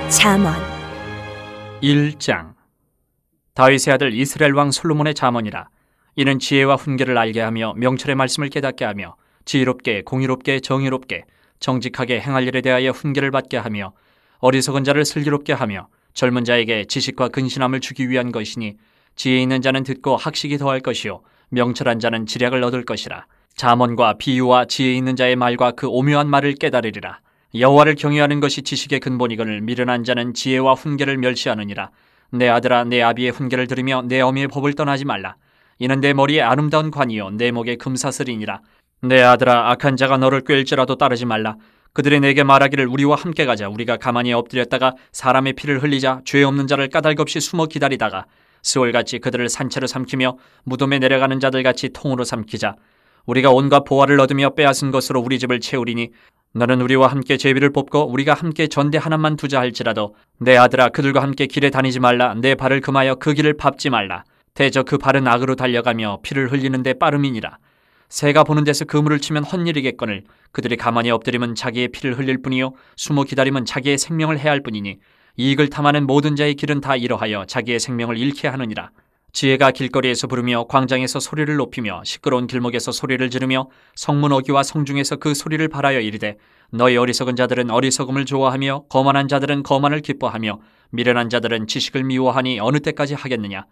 잠언 1장. 다윗의 아들 이스라엘 왕 솔로몬의 잠언이라. 이는 지혜와 훈계를 알게 하며 명철의 말씀을 깨닫게 하며 지혜롭게 공의롭게 정의롭게 정직하게 행할 일에 대하여 훈계를 받게 하며 어리석은 자를 슬기롭게 하며 젊은 자에게 지식과 근신함을 주기 위한 것이니, 지혜 있는 자는 듣고 학식이 더할 것이요 명철한 자는 지략을 얻을 것이라. 잠언과 비유와 지혜 있는 자의 말과 그 오묘한 말을 깨달으리라. 여호와를 경외하는 것이 지식의 근본이거늘 미련한 자는 지혜와 훈계를 멸시하느니라. 내 아들아, 내 아비의 훈계를 들으며 내 어미의 법을 떠나지 말라. 이는 내 머리에 아름다운 관이요 내 목에 금사슬이니라. 내 아들아, 악한 자가 너를 꾀일지라도 따르지 말라. 그들이 내게 말하기를 우리와 함께 가자. 우리가 가만히 엎드렸다가 사람의 피를 흘리자. 죄 없는 자를 까닭없이 숨어 기다리다가 스올같이 그들을 산채로 삼키며 무덤에 내려가는 자들같이 통으로 삼키자. 우리가 온갖 보화를 얻으며 빼앗은 것으로 우리 집을 채우리니, 너는 우리와 함께 제비를 뽑고 우리가 함께 전대 하나만 두자 할지라도 내 아들아, 그들과 함께 길에 다니지 말라. 내 발을 금하여 그 길을 밟지 말라. 대저 그 발은 악으로 달려가며 피를 흘리는데 빠름이니라. 새가 보는 데서 그물을 치면 헛일이겠거늘 그들이 가만히 엎드리면 자기의 피를 흘릴 뿐이요 숨어 기다리면 자기의 생명을 해할 뿐이니, 이익을 탐하는 모든 자의 길은 다 이러하여 자기의 생명을 잃게 하느니라. 지혜가 길거리에서 부르며 광장에서 소리를 높이며 시끄러운 길목에서 소리를 지르며 성문 어귀와 성중에서 그 소리를 발하여 이르되, 너희 어리석은 자들은 어리석음을 좋아하며 거만한 자들은 거만을 기뻐하며 미련한 자들은 지식을 미워하니 어느 때까지 하겠느냐.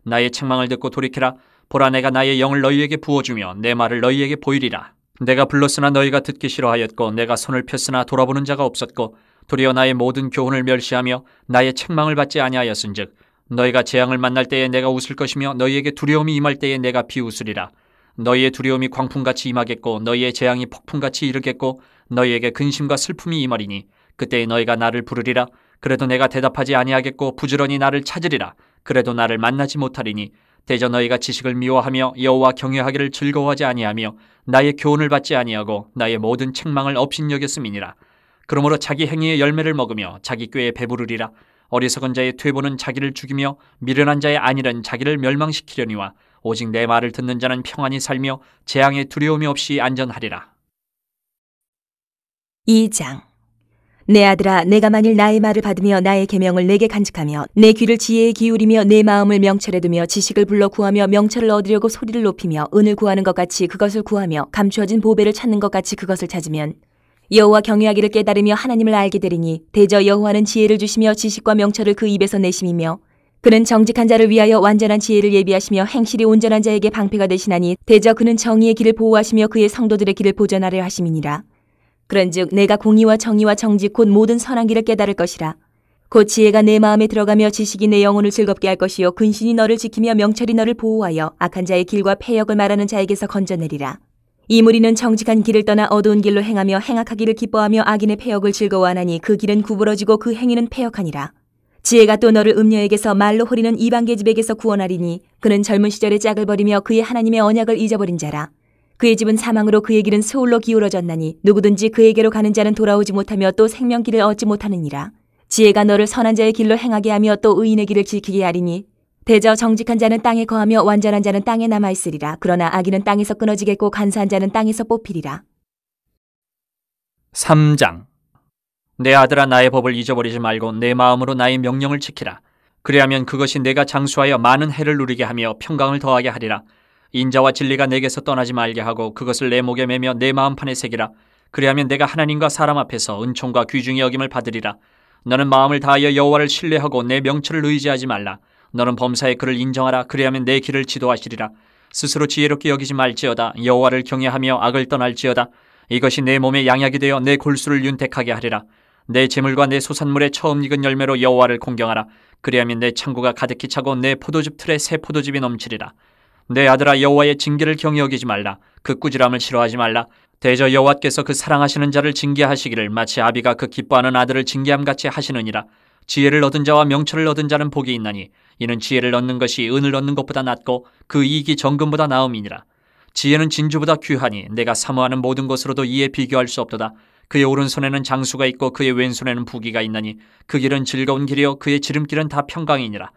나의 책망을 듣고 돌이키라. 보라, 내가 나의 영을 너희에게 부어주며 내 말을 너희에게 보이리라. 내가 불렀으나 너희가 듣기 싫어하였고 내가 손을 폈으나 돌아보는 자가 없었고 도리어 나의 모든 교훈을 멸시하며 나의 책망을 받지 아니하였은즉, 너희가 재앙을 만날 때에 내가 웃을 것이며 너희에게 두려움이 임할 때에 내가 비웃으리라. 너희의 두려움이 광풍같이 임하겠고 너희의 재앙이 폭풍같이 이르겠고 너희에게 근심과 슬픔이 임하리니, 그때에 너희가 나를 부르리라. 그래도 내가 대답하지 아니하겠고 부지런히 나를 찾으리라. 그래도 나를 만나지 못하리니, 대저 너희가 지식을 미워하며 여호와 경외하기를 즐거워하지 아니하며 나의 교훈을 받지 아니하고 나의 모든 책망을 업신여겼음이니라. 그러므로 자기 행위의 열매를 먹으며 자기 꾀에 배부르리라. 어리석은 자의 퇴보는 자기를 죽이며 미련한 자의 안일은 자기를 멸망시키려니와 오직 내 말을 듣는 자는 평안히 살며 재앙의 두려움이 없이 안전하리라. 2장. 내 아들아, 내가 만일 나의 말을 받으며 나의 계명을 내게 간직하며 내 귀를 지혜에 기울이며 내 마음을 명철에 두며 지식을 불러 구하며 명철을 얻으려고 소리를 높이며 은을 구하는 것 같이 그것을 구하며 감추어진 보배를 찾는 것 같이 그것을 찾으면, 여호와 경외하기를 깨달으며 하나님을 알게 되리니, 대저 여호와는 지혜를 주시며 지식과 명철을 그 입에서 내심이며 그는 정직한 자를 위하여 완전한 지혜를 예비하시며 행실이 온전한 자에게 방패가 되시나니, 대저 그는 정의의 길을 보호하시며 그의 성도들의 길을 보전하려 하심이니라. 그런즉 내가 공의와 정의와 정직 곧 모든 선한 길을 깨달을 것이라. 곧 지혜가 내 마음에 들어가며 지식이 내 영혼을 즐겁게 할 것이요 근신이 너를 지키며 명철이 너를 보호하여 악한 자의 길과 패역을 말하는 자에게서 건져내리라. 이 무리는 정직한 길을 떠나 어두운 길로 행하며 행악하기를 기뻐하며 악인의 패역을 즐거워하나니 그 길은 구부러지고 그 행위는 패역하니라. 지혜가 또 너를 음녀에게서 말로 호리는 이방 계집에게서 구원하리니, 그는 젊은 시절에 짝을 버리며 그의 하나님의 언약을 잊어버린 자라. 그의 집은 사망으로 그의 길은 스올로 기울어졌나니 누구든지 그에게로 가는 자는 돌아오지 못하며 또 생명길을 얻지 못하느니라. 지혜가 너를 선한 자의 길로 행하게 하며 또 의인의 길을 지키게 하리니, 대저 정직한 자는 땅에 거하며 완전한 자는 땅에 남아있으리라. 그러나 악인은 땅에서 끊어지겠고 간사한 자는 땅에서 뽑히리라. 3장. 내 아들아, 나의 법을 잊어버리지 말고 내 마음으로 나의 명령을 지키라. 그리하면 그것이 내가 장수하여 많은 해를 누리게 하며 평강을 더하게 하리라. 인자와 진리가 내게서 떠나지 말게 하고 그것을 내 목에 매며 내 마음판에 새기라. 그리하면 내가 하나님과 사람 앞에서 은총과 귀중히 여김을 받으리라. 너는 마음을 다하여 여호와를 신뢰하고 내 명철을 의지하지 말라. 너는 범사의 그를 인정하라. 그리하면 내 길을 지도하시리라. 스스로 지혜롭게 여기지 말지어다. 여호와를 경외하며 악을 떠날지어다. 이것이 내 몸에 양약이 되어 내 골수를 윤택하게 하리라. 내 재물과 내 소산물의 처음 익은 열매로 여호와를 공경하라. 그리하면 내 창고가 가득히 차고 내 포도즙 틀에 새 포도즙이 넘치리라. 내 아들아, 여호와의 징계를 경히 여기지 말라. 그 꾸지람을 싫어하지 말라. 대저 여호와께서 그 사랑하시는 자를 징계하시기를 마치 아비가 그 기뻐하는 아들을 징계함같이 하시느니라. 지혜를 얻은 자와 명철을 얻은 자는 복이 있나니, 이는 지혜를 얻는 것이 은을 얻는 것보다 낫고 그 이익이 정금보다 나음이니라. 지혜는 진주보다 귀하니 내가 사모하는 모든 것으로도 이에 비교할 수 없도다. 그의 오른손에는 장수가 있고 그의 왼손에는 부귀가 있나니, 그 길은 즐거운 길이요 그의 지름길은 다 평강이니라.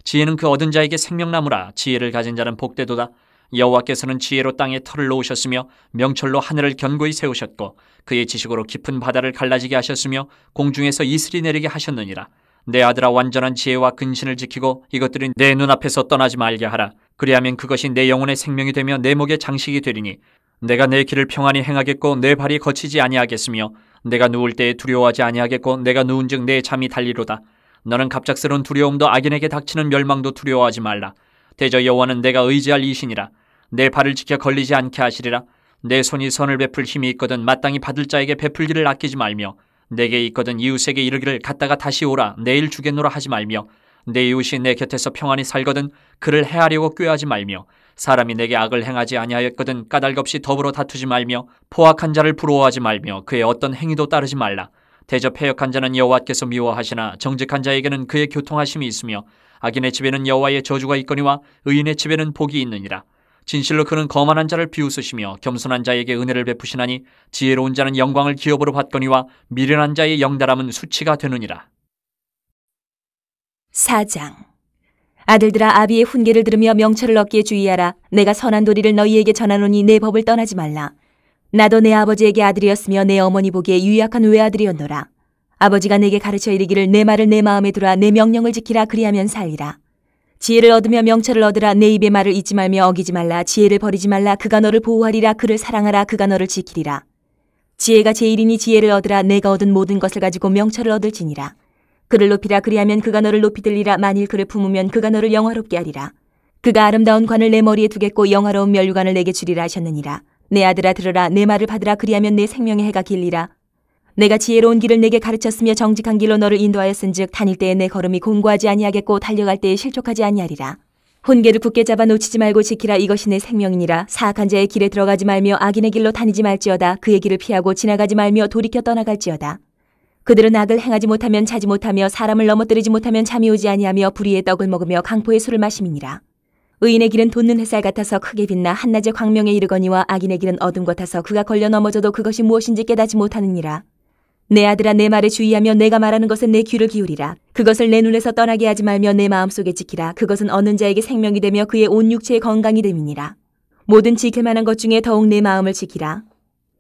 지혜는 그 얻은 자에게 생명나무라. 지혜를 가진 자는 복되도다. 여호와께서는 지혜로 땅에 터를 놓으셨으며 명철로 하늘을 견고히 세우셨고 그의 지식으로 깊은 바다를 갈라지게 하셨으며 공중에서 이슬이 내리게 하셨느니라. 내 아들아, 완전한 지혜와 근신을 지키고 이것들이 내 눈앞에서 떠나지 말게 하라. 그리하면 그것이 내 영혼의 생명이 되며 내 목의 장식이 되리니 내가 내 길을 평안히 행하겠고 내 발이 거치지 아니하겠으며 내가 누울 때에 두려워하지 아니하겠고 내가 누운즉 내 잠이 달리로다. 너는 갑작스러운 두려움도 악인에게 닥치는 멸망도 두려워하지 말라. 대저 여호와는 내가 의지할 이신이라. 내 발을 지켜 걸리지 않게 하시리라. 내 손이 선을 베풀 힘이 있거든 마땅히 받을 자에게 베풀기를 아끼지 말며 내게 있거든 이웃에게 이르기를 갔다가 다시 오라 내일 주겠노라 하지 말며 내 이웃이 내 곁에서 평안히 살거든 그를 해하려고 꾀하지 말며 사람이 내게 악을 행하지 아니하였거든 까닭 없이 더불어 다투지 말며 포악한 자를 부러워하지 말며 그의 어떤 행위도 따르지 말라. 대저 패역한 자는 여호와께서 미워하시나 정직한 자에게는 그의 교통하심이 있으며 악인의 집에는 여호와의 저주가 있거니와 의인의 집에는 복이 있느니라. 진실로 그는 거만한 자를 비웃으시며 겸손한 자에게 은혜를 베푸시나니 지혜로운 자는 영광을 기업으로 받거니와 미련한 자의 영달함은 수치가 되느니라. 4장. 아들들아, 아비의 훈계를 들으며 명철을 얻기에 주의하라. 내가 선한 도리를 너희에게 전하노니 내 법을 떠나지 말라. 나도 내 아버지에게 아들이었으며 내 어머니 보기에 유약한 외아들이었노라. 아버지가 내게 가르쳐 이르기를 내 말을 내 마음에 두라. 내 명령을 지키라. 그리하면 살리라. 지혜를 얻으며 명철을 얻으라. 내 입의 말을 잊지 말며 어기지 말라. 지혜를 버리지 말라. 그가 너를 보호하리라. 그를 사랑하라. 그가 너를 지키리라. 지혜가 제일이니 지혜를 얻으라. 내가 얻은 모든 것을 가지고 명철을 얻을지니라. 그를 높이라. 그리하면 그가 너를 높이 들리라. 만일 그를 품으면 그가 너를 영화롭게 하리라. 그가 아름다운 관을 내 머리에 두겠고 영화로운 면류관을 내게 주리라 하셨느니라. 내 아들아, 들으라. 내 말을 받으라. 그리하면 내 생명의 해가 길리라. 내가 지혜로운 길을 내게 가르쳤으며 정직한 길로 너를 인도하였은즉 다닐 때에 내 걸음이 곤고하지 아니하겠고 달려갈 때에 실족하지 아니하리라. 훈계를 굳게 잡아 놓치지 말고 지키라. 이것이 내 생명이니라. 사악한 자의 길에 들어가지 말며 악인의 길로 다니지 말지어다. 그의 길을 피하고 지나가지 말며 돌이켜 떠나갈지어다. 그들은 악을 행하지 못하면 자지 못하며 사람을 넘어뜨리지 못하면 잠이 오지 아니하며 불의의 떡을 먹으며 강포의 술을 마심이니라. 의인의 길은 돋는 햇살 같아서 크게 빛나 한낮의 광명에 이르거니와 악인의 길은 어둠 같아서 그가 걸려 넘어져도 그것이 무엇인지 깨닫지 못하느니라. 내 아들아, 내 말에 주의하며 내가 말하는 것은 내 귀를 기울이라. 그것을 내 눈에서 떠나게 하지 말며 내 마음속에 지키라. 그것은 얻는 자에게 생명이 되며 그의 온 육체의 건강이 됨이니라. 모든 지킬 만한 것 중에 더욱 내 마음을 지키라.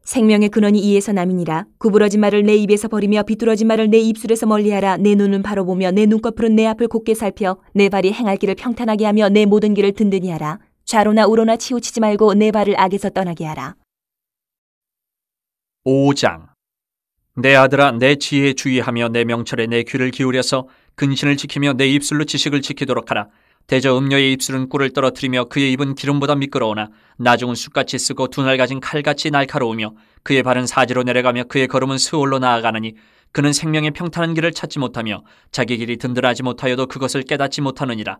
생명의 근원이 이에서 남이니라. 구부러진 말을 내 입에서 버리며 비뚤어진 말을 내 입술에서 멀리하라. 내 눈은 바로 보며 내 눈꺼풀은 내 앞을 곱게 살펴 내 발이 행할 길을 평탄하게 하며 내 모든 길을 든든히 하라. 좌로나 우로나 치우치지 말고 내 발을 악에서 떠나게 하라. 5장. 내 아들아, 내 지혜에 주의하며 내 명철에 내 귀를 기울여서 근신을 지키며 내 입술로 지식을 지키도록 하라. 대저 음녀의 입술은 꿀을 떨어뜨리며 그의 입은 기름보다 미끄러우나 나중은 숯같이 쓰고 두 날 가진 칼같이 날카로우며 그의 발은 사지로 내려가며 그의 걸음은 스올로 나아가느니 그는 생명의 평탄한 길을 찾지 못하며 자기 길이 든든하지 못하여도 그것을 깨닫지 못하느니라.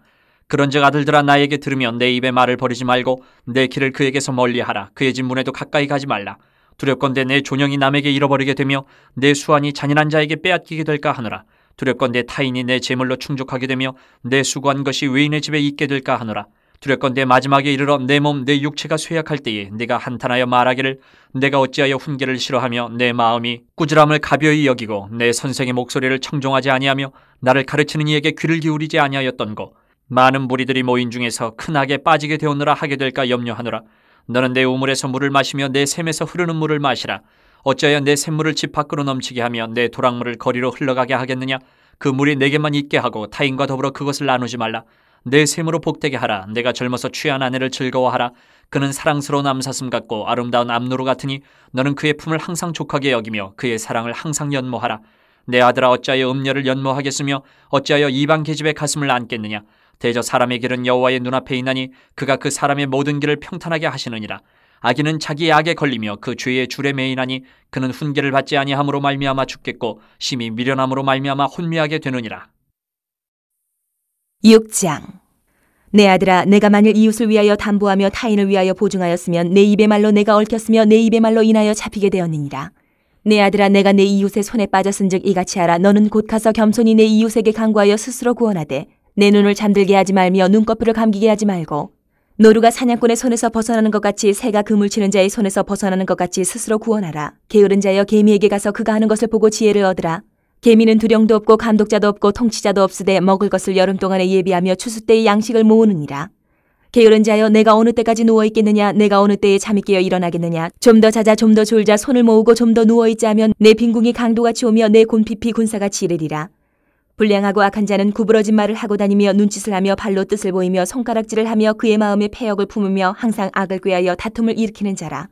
그런즉 아들들아, 나에게 들으면 내 입의 말을 버리지 말고 내 길을 그에게서 멀리하라. 그의 집 문에도 가까이 가지 말라. 두렵건대 내 존영이 남에게 잃어버리게 되며 내 수완이 잔인한 자에게 빼앗기게 될까 하노라. 두렵건대 타인이 내 재물로 충족하게 되며 내 수고한 것이 외인의 집에 있게 될까 하노라. 두렵건대 마지막에 이르러 내 몸 내 육체가 쇠약할 때에 네가 한탄하여 말하기를 내가 어찌하여 훈계를 싫어하며 내 마음이 꾸지람을 가벼이 여기고 내 선생의 목소리를 청종하지 아니하며 나를 가르치는 이에게 귀를 기울이지 아니하였던고. 많은 무리들이 모인 중에서 큰 악에 빠지게 되었느라 하게 될까 염려하노라. 너는 내 우물에서 물을 마시며 내 샘에서 흐르는 물을 마시라. 어찌하여 내 샘물을 집 밖으로 넘치게 하며 내 도랑물을 거리로 흘러가게 하겠느냐. 그 물이 내게만 있게 하고 타인과 더불어 그것을 나누지 말라. 내 샘으로 복되게 하라. 내가 젊어서 취한 아내를 즐거워하라. 그는 사랑스러운 암사슴 같고 아름다운 암노루 같으니 너는 그의 품을 항상 족하게 여기며 그의 사랑을 항상 연모하라. 내 아들아, 어찌하여 음녀를 연모하겠으며 어찌하여 이방 계집의 가슴을 안겠느냐. 대저 사람의 길은 여호와의 눈앞에 있나니 그가 그 사람의 모든 길을 평탄하게 하시느니라. 악인은 자기의 악에 걸리며 그 죄의 줄에 매이나니 그는 훈계를 받지 아니함으로 말미암아 죽겠고 심히 미련함으로 말미암아 혼미하게 되느니라. 6장. 내 아들아, 내가 만일 이웃을 위하여 담보하며 타인을 위하여 보증하였으면 내 입의 말로 내가 얽혔으며 내 입의 말로 인하여 잡히게 되었느니라. 내 아들아, 내가 내 이웃의 손에 빠졌은즉 이같이 하라. 너는 곧 가서 겸손히 내 이웃에게 간구하여 스스로 구원하되 내 눈을 잠들게 하지 말며 눈꺼풀을 감기게 하지 말고 노루가 사냥꾼의 손에서 벗어나는 것 같이 새가 그물 치는 자의 손에서 벗어나는 것 같이 스스로 구원하라. 게으른 자여, 개미에게 가서 그가 하는 것을 보고 지혜를 얻으라. 개미는 두령도 없고 감독자도 없고 통치자도 없으되 먹을 것을 여름 동안에 예비하며 추수 때의 양식을 모으느니라. 게으른 자여, 내가 어느 때까지 누워있겠느냐? 내가 어느 때에 잠이 깨어 일어나겠느냐? 좀 더 자자, 좀 더 졸자. 손을 모으고 좀 더 누워있자 하면 내 빈궁이 강도같이 오며 내 곤핍이 군사같이 이르리라. 불량하고 악한 자는 구부러진 말을 하고 다니며 눈짓을 하며 발로 뜻을 보이며 손가락질을 하며 그의 마음에 패역을 품으며 항상 악을 꾀하여 다툼을 일으키는 자라.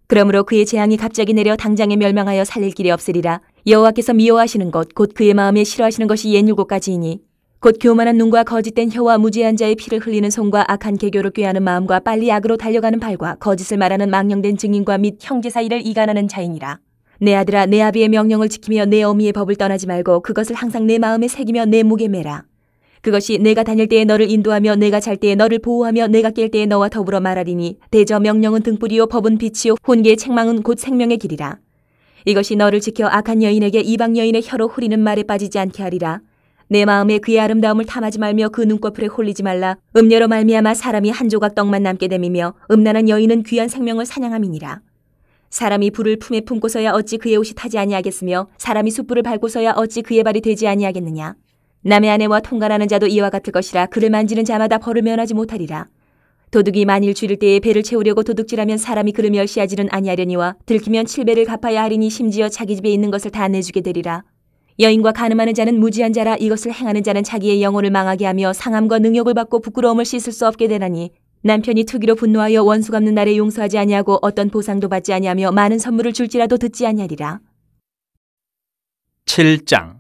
그러므로 그의 재앙이 갑자기 내려 당장에 멸망하여 살릴 길이 없으리라. 여호와께서 미워하시는 것, 곧 그의 마음에 싫어하시는 것이 옛 7가지이니 곧 교만한 눈과 거짓된 혀와 무지한 자의 피를 흘리는 손과 악한 계교를 꾀하는 마음과 빨리 악으로 달려가는 발과 거짓을 말하는 망령된 증인과 및 형제 사이를 이간하는 자이니라. 내 아들아, 내 아비의 명령을 지키며 내 어미의 법을 떠나지 말고 그것을 항상 내 마음에 새기며 내 목에 매라. 그것이 내가 다닐 때에 너를 인도하며 내가 잘 때에 너를 보호하며 내가 깰 때에 너와 더불어 말하리니 대저 명령은 등불이요 법은 빛이요 훈계의 책망은 곧 생명의 길이라. 이것이 너를 지켜 악한 여인에게 이방 여인의 혀로 후리는 말에 빠지지 않게 하리라. 내 마음에 그의 아름다움을 탐하지 말며 그 눈꺼풀에 홀리지 말라. 음녀로 말미암아 사람이 한 조각 떡만 남게 됨이며 음란한 여인은 귀한 생명을 사냥함이니라. 사람이 불을 품에 품고서야 어찌 그의 옷이 타지 아니하겠으며 사람이 숯불을 밟고서야 어찌 그의 발이 되지 아니하겠느냐. 남의 아내와 통관하는 자도 이와 같을 것이라. 그를 만지는 자마다 벌을 면하지 못하리라. 도둑이 만일 줄일 때에 배를 채우려고 도둑질하면 사람이 그를 멸시하지는 아니하려니와 들키면 7배를 갚아야 하리니 심지어 자기 집에 있는 것을 다 내주게 되리라. 여인과 간음하는 자는 무지한 자라. 이것을 행하는 자는 자기의 영혼을 망하게 하며 상함과 능욕을 받고 부끄러움을 씻을 수 없게 되나니 남편이 투기로 분노하여 원수 갚는 날에 용서하지 아니하고 어떤 보상도 받지 아니하며 많은 선물을 줄지라도 듣지 아니하리라. 7장.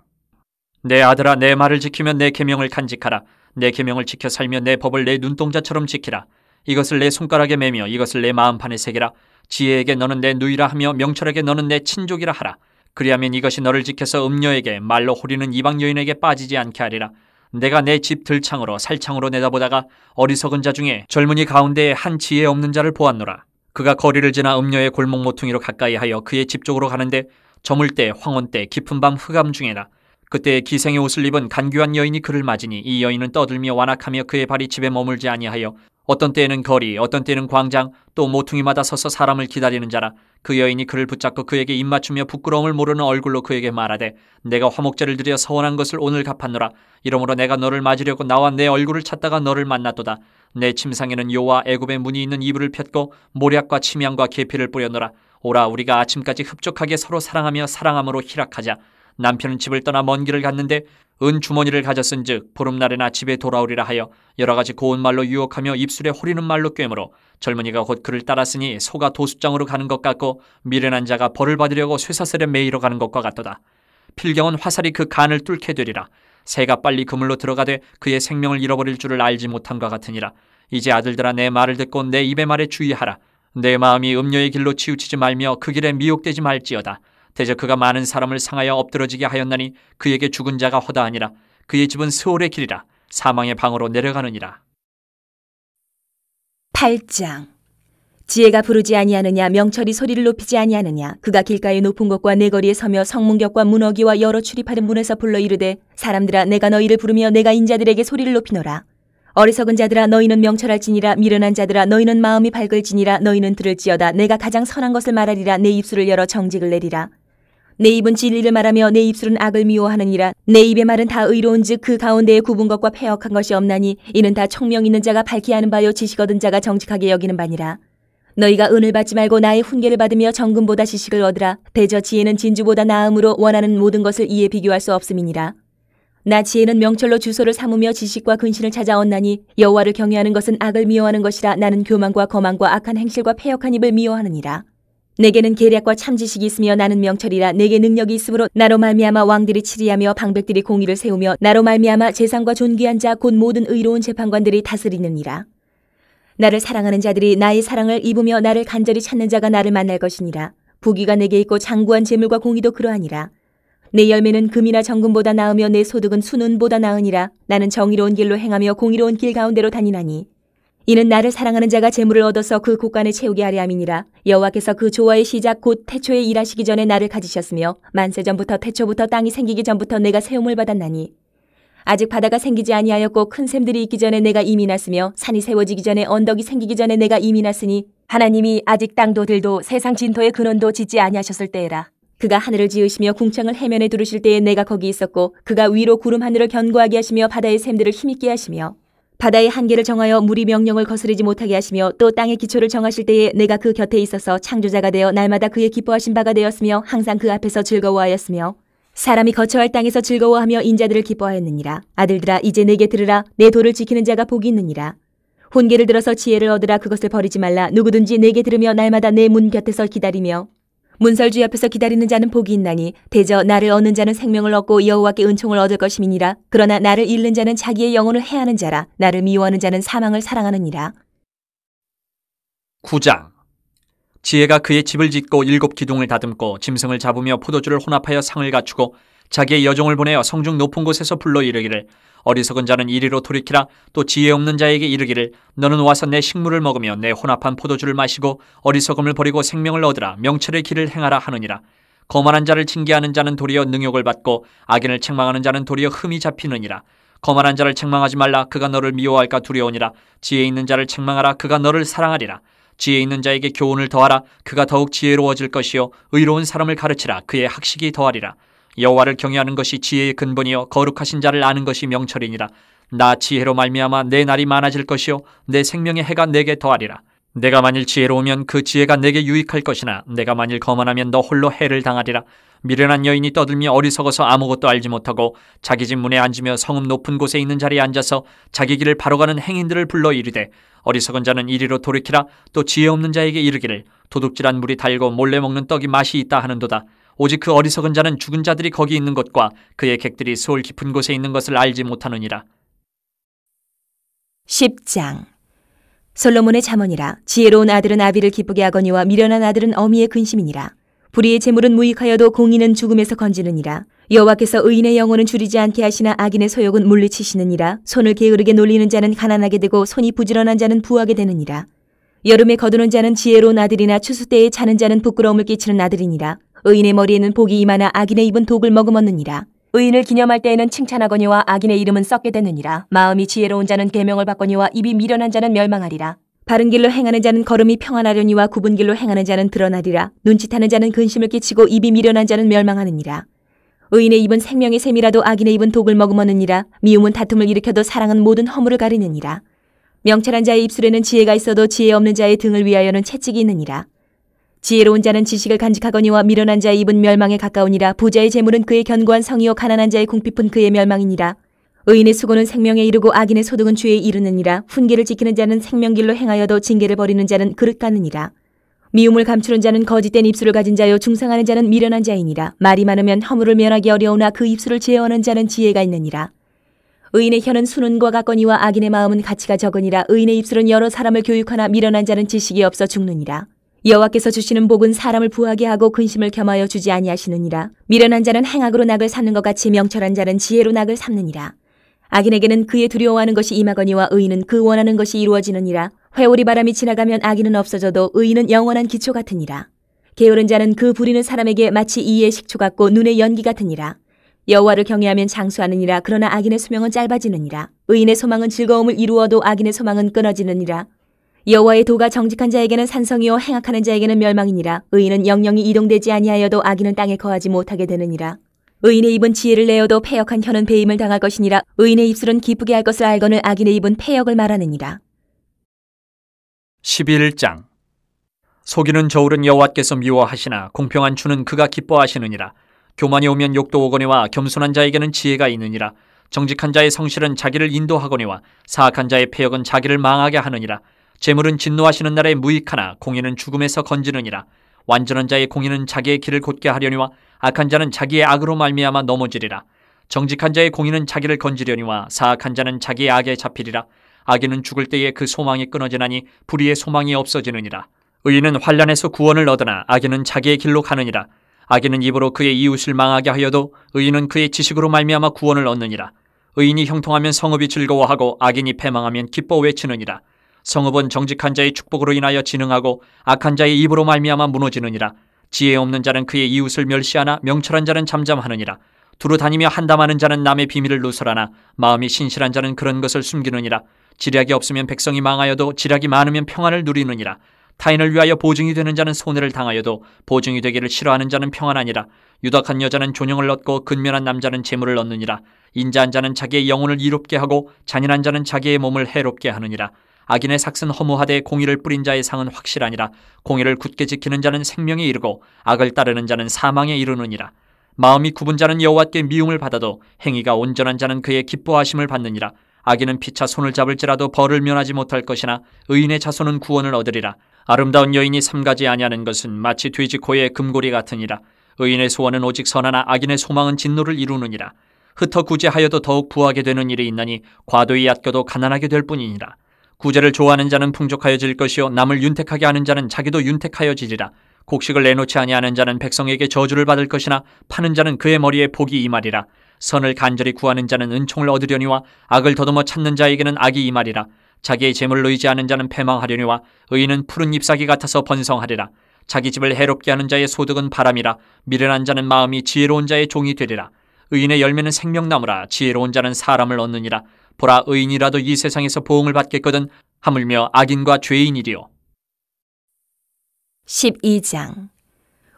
내 아들아, 내 말을 지키며 내 계명을 간직하라. 내 계명을 지켜 살며 내 법을 내 눈동자처럼 지키라. 이것을 내 손가락에 매며 이것을 내 마음판에 새기라. 지혜에게 너는 내 누이라 하며 명철에게 너는 내 친족이라 하라. 그리하면 이것이 너를 지켜서 음녀에게 말로 호리는 이방 여인에게 빠지지 않게 하리라. 내가 내 집 들창으로 살창으로 내다보다가 어리석은 자 중에 젊은이 가운데에 한 지혜 없는 자를 보았노라. 그가 거리를 지나 음녀의 골목 모퉁이로 가까이 하여 그의 집 쪽으로 가는데 저물 때 황혼 때 깊은 밤 흑암 중에라. 그때 기생의 옷을 입은 간교한 여인이 그를 맞으니 이 여인은 떠들며 완악하며 그의 발이 집에 머물지 아니하여 어떤 때에는 거리, 어떤 때에는 광장, 또 모퉁이마다 서서 사람을 기다리는 자라. 그 여인이 그를 붙잡고 그에게 입맞추며 부끄러움을 모르는 얼굴로 그에게 말하되 내가 화목제를 드려 서원한 것을 오늘 갚았노라. 이러므로 내가 너를 맞으려고 나와 내 얼굴을 찾다가 너를 만났도다. 내 침상에는 요와 애굽의 문이 있는 이불을 폈고 모략과 침향과 계피를 뿌렸노라. 오라, 우리가 아침까지 흡족하게 서로 사랑하며 사랑함으로 희락하자. 남편은 집을 떠나 먼 길을 갔는데 은 주머니를 가졌은즉 보름날에나 집에 돌아오리라 하여 여러 가지 고운 말로 유혹하며 입술에 호리는 말로 꿰므로 젊은이가 곧 그를 따랐으니 소가 도수장으로 가는 것 같고 미련한 자가 벌을 받으려고 쇠사슬에 매이러 가는 것과 같도다. 필경은 화살이 그 간을 뚫게 되리라. 새가 빨리 그물로 들어가되 그의 생명을 잃어버릴 줄을 알지 못함과 같으니라. 이제 아들들아, 내 말을 듣고 내 입의 말에 주의하라. 내 마음이 음녀의 길로 치우치지 말며 그 길에 미혹되지 말지어다. 대저 그가 많은 사람을 상하여 엎드러지게 하였나니 그에게 죽은 자가 허다하니라. 그의 집은 스올의 길이라. 사망의 방으로 내려가느니라. 8장. 지혜가 부르지 아니하느냐? 명철이 소리를 높이지 아니하느냐? 그가 길가의 높은 곳과 내 거리에 서며 성문격과 문어기와 여러 출입하는 문에서 불러 이르되 사람들아, 내가 너희를 부르며 내가 인자들에게 소리를 높이노라. 어리석은 자들아, 너희는 명철할지니라. 미련한 자들아, 너희는 마음이 밝을지니라. 너희는 들을지어다. 내가 가장 선한 것을 말하리라. 내 입술을 열어 정직을 내리라. 내 입은 진리를 말하며 내 입술은 악을 미워하느니라. 내 입의 말은 다 의로운즉 그 가운데에 굽은 것과 패역한 것이 없나니 이는 다 총명 있는 자가 밝히 아는 바요 지식 얻은 자가 정직하게 여기는 바니라. 너희가 은을 받지 말고 나의 훈계를 받으며 정금보다 지식을 얻으라. 대저 지혜는 진주보다 나음으로 원하는 모든 것을 이에 비교할 수 없음이니라. 나 지혜는 명철로 주소를 삼으며 지식과 근신을 찾아 얻나니 여호와를 경외하는 것은 악을 미워하는 것이라. 나는 교만과 거만과 악한 행실과 패역한 입을 미워하느니라. 내게는 계략과 참 지식이 있으며 나는 명철이라. 내게 능력이 있으므로 나로 말미암아 왕들이 치리하며 방백들이 공의를 세우며 나로 말미암아 재상과 존귀한 자 곧 모든 의로운 재판관들이 다스리느니라. 나를 사랑하는 자들이 나의 사랑을 입으며 나를 간절히 찾는 자가 나를 만날 것이니라. 부귀가 내게 있고 장구한 재물과 공의도 그러하니라. 내 열매는 금이나 정금보다 나으며 내 소득은 순은보다 나으니라. 나는 정의로운 길로 행하며 공의로운 길 가운데로 다니나니 이는 나를 사랑하는 자가 재물을 얻어서 그 곳간에 채우게 하려 함이니라. 여호와께서 그 조화의 시작 곧 태초에 일하시기 전에 나를 가지셨으며 만세 전부터 태초부터 땅이 생기기 전부터 내가 세움을 받았나니 아직 바다가 생기지 아니하였고 큰 샘들이 있기 전에 내가 이미 났으며 산이 세워지기 전에 언덕이 생기기 전에 내가 이미 났으니 하나님이 아직 땅도 들도 세상 진토의 근원도 짓지 아니하셨을 때에라. 그가 하늘을 지으시며 궁창을 해면에 두르실 때에 내가 거기 있었고 그가 위로 구름 하늘을 견고하게 하시며 바다의 샘들을 힘있게 하시며 바다의 한계를 정하여 물이 명령을 거스르지 못하게 하시며 또 땅의 기초를 정하실 때에 내가 그 곁에 있어서 창조자가 되어 날마다 그의 기뻐하신 바가 되었으며 항상 그 앞에서 즐거워하였으며 사람이 거처할 땅에서 즐거워하며 인자들을 기뻐하였느니라. 아들들아 이제 내게 들으라. 내 도를 지키는 자가 복이 있느니라. 훈계를 들어서 지혜를 얻으라. 그것을 버리지 말라. 누구든지 내게 들으며 날마다 내 문 곁에서 기다리며 문설주 옆에서 기다리는 자는 복이 있나니 대저 나를 얻는 자는 생명을 얻고 여호와께 은총을 얻을 것임이니라. 그러나 나를 잃는 자는 자기의 영혼을 해하는 자라. 나를 미워하는 자는 사망을 사랑하느니라. 9장. 지혜가 그의 집을 짓고 7 기둥을 다듬고 짐승을 잡으며 포도주를 혼합하여 상을 갖추고 자기의 여종을 보내어 성중 높은 곳에서 불러 이르기를 어리석은 자는 이리로 돌이키라. 또 지혜 없는 자에게 이르기를 너는 와서 내 식물을 먹으며 내 혼합한 포도주를 마시고 어리석음을 버리고 생명을 얻으라. 명철의 길을 행하라 하느니라. 거만한 자를 징계하는 자는 도리어 능욕을 받고 악인을 책망하는 자는 도리어 흠이 잡히느니라. 거만한 자를 책망하지 말라. 그가 너를 미워할까 두려우니라. 지혜 있는 자를 책망하라. 그가 너를 사랑하리라. 지혜 있는 자에게 교훈을 더하라. 그가 더욱 지혜로워질 것이요 의로운 사람을 가르치라. 그의 학식이 더하리라. 여호와를 경외하는 것이 지혜의 근본이요 거룩하신 자를 아는 것이 명철이니라. 나 지혜로 말미암아 내 날이 많아질 것이요 내 생명의 해가 내게 더하리라. 내가 만일 지혜로우면 그 지혜가 내게 유익할 것이나 내가 만일 거만하면 너 홀로 해를 당하리라. 미련한 여인이 떠들며 어리석어서 아무것도 알지 못하고 자기 집 문에 앉으며 성읍 높은 곳에 있는 자리에 앉아서 자기 길을 바로 가는 행인들을 불러 이르되 어리석은 자는 이리로 돌이키라. 또 지혜 없는 자에게 이르기를 도둑질한 물이 달고 몰래 먹는 떡이 맛이 있다 하는도다. 오직 그 어리석은 자는 죽은 자들이 거기 있는 것과 그의 객들이 소울 깊은 곳에 있는 것을 알지 못하느니라. 10장. 솔로몬의 잠언이라. 지혜로운 아들은 아비를 기쁘게 하거니와 미련한 아들은 어미의 근심이니라. 불의의 재물은 무익하여도 공의는 죽음에서 건지느니라. 여호와께서 의인의 영혼은 줄이지 않게 하시나 악인의 소욕은 물리치시느니라. 손을 게으르게 놀리는 자는 가난하게 되고 손이 부지런한 자는 부하게 되느니라. 여름에 거두는 자는 지혜로운 아들이나 추수 때에 자는 자는 부끄러움을 끼치는 아들이니라. 의인의 머리에는 복이 임하나 악인의 입은 독을 머금었느니라. 의인을 기념할 때에는 칭찬하거니와 악인의 이름은 썩게 되느니라. 마음이 지혜로운 자는 계명을 받거니와 입이 미련한 자는 멸망하리라. 바른 길로 행하는 자는 걸음이 평안하려니와 굽은 길로 행하는 자는 드러나리라. 눈짓하는 자는 근심을 끼치고 입이 미련한 자는 멸망하느니라. 의인의 입은 생명의 샘이라도 악인의 입은 독을 머금었느니라. 미움은 다툼을 일으켜도 사랑은 모든 허물을 가리느니라. 명철한 자의 입술에는 지혜가 있어도 지혜 없는 자의 등을 위하여는 채찍이 있느니라. 지혜로운 자는 지식을 간직하거니와 미련한 자의 입은 멸망에 가까우니라. 부자의 재물은 그의 견고한 성이요 가난한 자의 궁핍은 그의 멸망이니라. 의인의 수고는 생명에 이르고 악인의 소득은 죄에 이르느니라. 훈계를 지키는 자는 생명길로 행하여도 징계를 버리는 자는 그릇 갖느니라. 미움을 감추는 자는 거짓된 입술을 가진 자요 중상하는 자는 미련한 자이니라. 말이 많으면 허물을 면하기 어려우나 그 입술을 제어하는 자는 지혜가 있느니라. 의인의 혀는 순은과 같거니와 악인의 마음은 가치가 적으니라. 의인의 입술은 여러 사람을 교육하나 미련한 자는 지식이 없어 죽느니라. 여호와께서 주시는 복은 사람을 부하게 하고 근심을 겸하여 주지 아니하시느니라. 미련한 자는 행악으로 낙을 삼는 것 같이 명철한 자는 지혜로 낙을 삼느니라. 악인에게는 그의 두려워하는 것이 임하거니와 의인은 그 원하는 것이 이루어지느니라. 회오리 바람이 지나가면 악인은 없어져도 의인은 영원한 기초 같으니라. 게으른 자는 그 부리는 사람에게 마치 이의 식초 같고 눈의 연기 같으니라. 여호와를 경외하면 장수하느니라. 그러나 악인의 수명은 짧아지느니라. 의인의 소망은 즐거움을 이루어도 악인의 소망은 끊어지느니라. 여호와의 도가 정직한 자에게는 산성이요 행악하는 자에게는 멸망이니라. 의인은 영영이 이동되지 아니하여도 악인은 땅에 거하지 못하게 되느니라. 의인의 입은 지혜를 내어도 패역한 혀는 배임을 당할 것이니라. 의인의 입술은 기쁘게 할 것을 알거늘 악인의 입은 패역을 말하느니라. 11장. 속이는 저울은 여호와께서 미워하시나 공평한 주는 그가 기뻐하시느니라. 교만이 오면 욕도 오거니와 겸손한 자에게는 지혜가 있느니라. 정직한 자의 성실은 자기를 인도하거니와 사악한 자의 패역은 자기를 망하게 하느니라. 재물은 진노하시는 날에 무익하나 공의는 죽음에서 건지느니라. 완전한 자의 공의는 자기의 길을 곧게 하려니와 악한 자는 자기의 악으로 말미암아 넘어지리라. 정직한 자의 공의는 자기를 건지려니와 사악한 자는 자기의 악에 잡히리라. 악인은 죽을 때에 그 소망이 끊어지나니 불의의 소망이 없어지느니라. 의인은 환난에서 구원을 얻으나 악인은 자기의 길로 가느니라. 악인은 입으로 그의 이웃을 망하게 하여도 의인은 그의 지식으로 말미암아 구원을 얻느니라. 의인이 형통하면 성읍이 즐거워하고 악인이 패망하면 기뻐 외치느니라. 성읍은 정직한 자의 축복으로 인하여 진흥하고 악한 자의 입으로 말미암아 무너지느니라. 지혜 없는 자는 그의 이웃을 멸시하나 명철한 자는 잠잠하느니라. 두루 다니며 한담하는 자는 남의 비밀을 누설하나 마음이 신실한 자는 그런 것을 숨기느니라. 지략이 없으면 백성이 망하여도 지략이 많으면 평안을 누리느니라. 타인을 위하여 보증이 되는 자는 손해를 당하여도 보증이 되기를 싫어하는 자는 평안하니라. 유덕한 여자는 존영을 얻고 근면한 남자는 재물을 얻느니라. 인자한 자는 자기의 영혼을 이롭게 하고 잔인한 자는 자기의 몸을 해롭게 하느니라. 악인의 삭은 허무하되 공의를 뿌린 자의 상은 확실하니라. 공의를 굳게 지키는 자는 생명에 이르고 악을 따르는 자는 사망에 이르느니라. 마음이 굽은 자는 여호와께 미움을 받아도 행위가 온전한 자는 그의 기뻐하심을 받느니라. 악인은 피차 손을 잡을지라도 벌을 면하지 못할 것이나 의인의 자손은 구원을 얻으리라. 아름다운 여인이 삼가지 아니하는 것은 마치 돼지 코의 금고리 같으니라. 의인의 소원은 오직 선하나 악인의 소망은 진노를 이루느니라. 흩어 구제하여도 더욱 부하게 되는 일이 있나니 과도히 얕겨도 가난하게 될 뿐이니라. 구제를 좋아하는 자는 풍족하여질 것이요 남을 윤택하게 하는 자는 자기도 윤택하여지리라. 곡식을 내놓지 아니하는 자는 백성에게 저주를 받을 것이나 파는 자는 그의 머리에 복이 임하리라. 선을 간절히 구하는 자는 은총을 얻으려니와 악을 더듬어 찾는 자에게는 악이 임하리라. 자기의 재물을 의지하는 자는 패망하려니와 의인은 푸른 잎사귀 같아서 번성하리라. 자기 집을 해롭게 하는 자의 소득은 바람이라. 미련한 자는 마음이 지혜로운 자의 종이 되리라. 의인의 열매는 생명나무라. 지혜로운 자는 사람을 얻느니라. 보라, 의인이라도 이 세상에서 보응을 받겠거든 하물며 악인과 죄인이리요. 12장.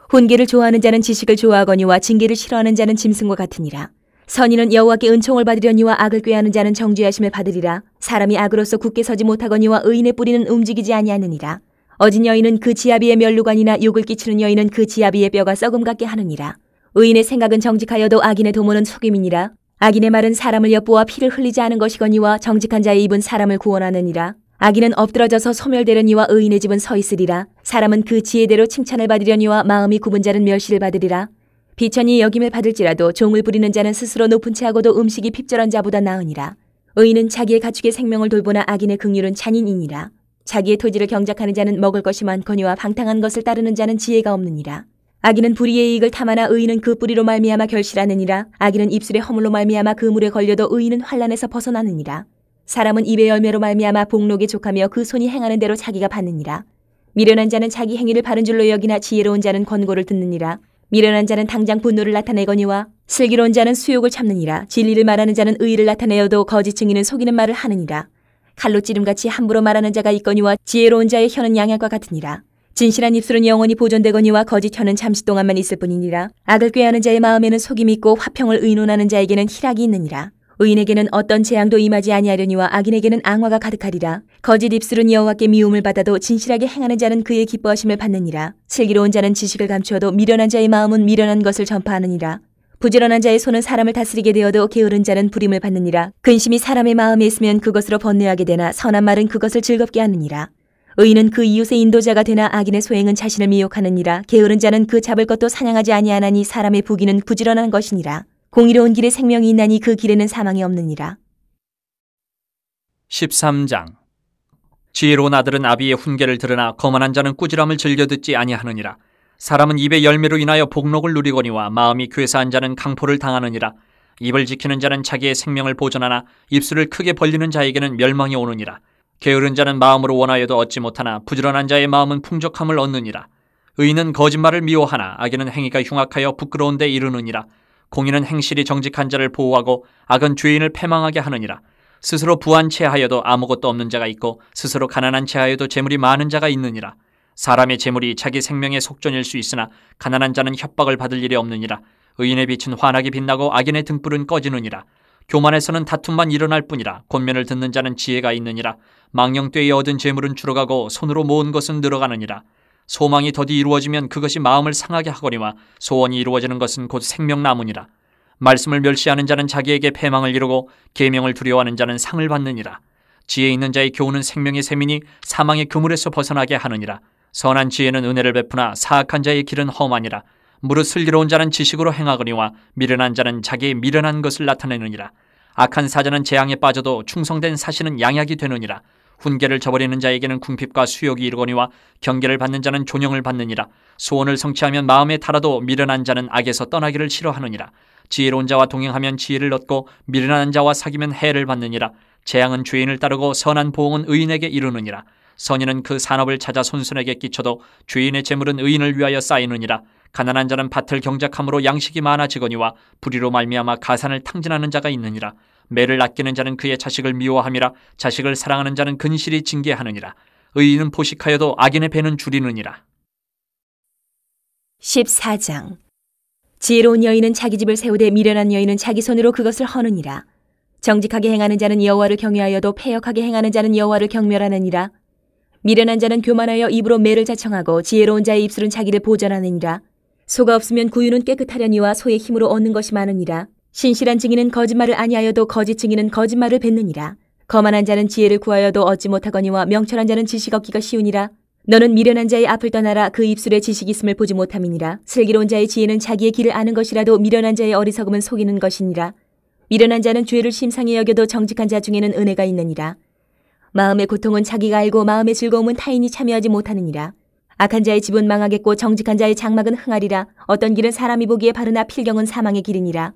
훈계를 좋아하는 자는 지식을 좋아하거니와 징계를 싫어하는 자는 짐승과 같으니라. 선인은 여호와께 은총을 받으려니와 악을 꾀하는 자는 정죄하심을 받으리라. 사람이 악으로서 굳게 서지 못하거니와 의인의 뿌리는 움직이지 아니하느니라. 어진 여인은 그 지아비의 멸루관이나 욕을 끼치는 여인은 그 지아비의 뼈가 썩음 같게 하느니라. 의인의 생각은 정직하여도 악인의 도모는 속임이니라. 악인의 말은 사람을 엿보아 피를 흘리지 않은 것이거니와 정직한 자의 입은 사람을 구원하느니라. 악인은 엎드러져서 소멸되려니와 의인의 집은 서 있으리라. 사람은 그 지혜대로 칭찬을 받으려니와 마음이 굽은 자는 멸시를 받으리라. 비천이 여김을 받을지라도 종을 부리는 자는 스스로 높은 채하고도 음식이 핍절한 자보다 나으니라. 의인은 자기의 가축의 생명을 돌보나 악인의 긍휼은 잔인이니라. 자기의 토지를 경작하는 자는 먹을 것이 많거니와 방탕한 것을 따르는 자는 지혜가 없느니라. 악인은 불의의 이익을 탐하나 의인은 그 뿌리로 말미암아 결실하느니라. 악인은 입술의 허물로 말미암아 그 물에 걸려도 의인은 환난에서 벗어나느니라. 사람은 입의 열매로 말미암아 복록에 족하며 그 손이 행하는 대로 자기가 받느니라. 미련한 자는 자기 행위를 바른 줄로 여기나 지혜로운 자는 권고를 듣느니라. 미련한 자는 당장 분노를 나타내거니와 슬기로운 자는 수욕을 참느니라. 진리를 말하는 자는 의의를 나타내어도 거짓 증인은 속이는 말을 하느니라. 칼로 찌름같이 함부로 말하는 자가 있거니와 지혜로운 자의 혀는 양약과 같으니라. 진실한 입술은 영원히 보존되거니와 거짓 혀는 잠시 동안만 있을 뿐이니라. 악을 꾀하는 자의 마음에는 속임이 있고 화평을 의논하는 자에게는 희락이 있느니라. 의인에게는 어떤 재앙도 임하지 아니하려니와 악인에게는 앙화가 가득하리라. 거짓 입술은 여호와께 미움을 받아도 진실하게 행하는 자는 그의 기뻐하심을 받느니라. 슬기로운 자는 지식을 감추어도 미련한 자의 마음은 미련한 것을 전파하느니라. 부지런한 자의 손은 사람을 다스리게 되어도 게으른 자는 부림을 받느니라. 근심이 사람의 마음에 있으면 그것으로 번뇌하게 되나 선한 말은 그것을 즐겁게 하느니라. 의인은 그 이웃의 인도자가 되나 악인의 소행은 자신을 미혹하느니라. 게으른 자는 그 잡을 것도 사냥하지 아니하나니 사람의 부귀는 부지런한 것이니라. 공의로운 길에 생명이 있나니 그 길에는 사망이 없느니라. 13장. 지혜로운 아들은 아비의 훈계를 들으나 거만한 자는 꾸지람을 즐겨 듣지 아니하느니라. 사람은 입의 열매로 인하여 복록을 누리거니와 마음이 괴사한 자는 강포를 당하느니라. 입을 지키는 자는 자기의 생명을 보존하나 입술을 크게 벌리는 자에게는 멸망이 오느니라. 게으른 자는 마음으로 원하여도 얻지 못하나 부지런한 자의 마음은 풍족함을 얻느니라. 의인은 거짓말을 미워하나 악인은 행위가 흉악하여 부끄러운 데 이르느니라. 공의는 행실이 정직한 자를 보호하고 악은 죄인을 패망하게 하느니라. 스스로 부한 채하여도 아무것도 없는 자가 있고 스스로 가난한 채하여도 재물이 많은 자가 있느니라. 사람의 재물이 자기 생명의 속전일 수 있으나 가난한 자는 협박을 받을 일이 없느니라. 의인의 빛은 환하게 빛나고 악인의 등불은 꺼지느니라. 교만에서는 다툼만 일어날 뿐이라. 권면을 듣는 자는 지혜가 있느니라. 망령되이 얻은 재물은 줄어가고 손으로 모은 것은 늘어가느니라. 소망이 더디 이루어지면 그것이 마음을 상하게 하거니와 소원이 이루어지는 것은 곧 생명나무니라. 말씀을 멸시하는 자는 자기에게 패망을 이루고 계명을 두려워하는 자는 상을 받느니라. 지혜 있는 자의 교훈은 생명의 셈이니 사망의 그물에서 벗어나게 하느니라. 선한 지혜는 은혜를 베푸나 사악한 자의 길은 험하니라. 무릇 슬기로운 자는 지식으로 행하거니와 미련한 자는 자기의 미련한 것을 나타내느니라. 악한 사자는 재앙에 빠져도 충성된 사신은 양약이 되느니라. 훈계를 저버리는 자에게는 궁핍과 수욕이 이르거니와 경계를 받는 자는 존영을 받느니라. 소원을 성취하면 마음에 달아도 미련한 자는 악에서 떠나기를 싫어하느니라. 지혜로운 자와 동행하면 지혜를 얻고 미련한 자와 사귀면 해를 받느니라. 재앙은 죄인을 따르고 선한 보응은 의인에게 이르느니라. 선인은 그 산업을 찾아 손손에게 끼쳐도 죄인의 재물은 의인을 위하여 쌓이느니라. 가난한 자는 밭을 경작함으로 양식이 많아지거니와 불의로 말미암아 가산을 탕진하는 자가 있느니라. 매를 아끼는 자는 그의 자식을 미워함이라. 자식을 사랑하는 자는 근실이 징계하느니라. 의인은 포식하여도 악인의 배는 줄이느니라. 14장. 지혜로운 여인은 자기 집을 세우되 미련한 여인은 자기 손으로 그것을 허느니라. 정직하게 행하는 자는 여호와를 경외하여도 패역하게 행하는 자는 여호와를 경멸하느니라. 미련한 자는 교만하여 입으로 매를 자청하고 지혜로운 자의 입술은 자기를 보전하느니라. 소가 없으면 구유는 깨끗하려니와 소의 힘으로 얻는 것이 많으니라. 신실한 증인은 거짓말을 아니하여도 거짓 증인은 거짓말을 뱉느니라. 거만한 자는 지혜를 구하여도 얻지 못하거니와 명철한 자는 지식 얻기가 쉬우니라. 너는 미련한 자의 앞을 떠나라. 그 입술에 지식이 있음을 보지 못함이니라. 슬기로운 자의 지혜는 자기의 길을 아는 것이라도 미련한 자의 어리석음은 속이는 것이니라. 미련한 자는 죄를 심상히 여겨도 정직한 자 중에는 은혜가 있느니라. 마음의 고통은 자기가 알고 마음의 즐거움은 타인이 참여하지 못하느니라. 악한 자의 집은 망하겠고 정직한 자의 장막은 흥하리라. 어떤 길은 사람이 보기에 바르나 필경은 사망의 길이니라.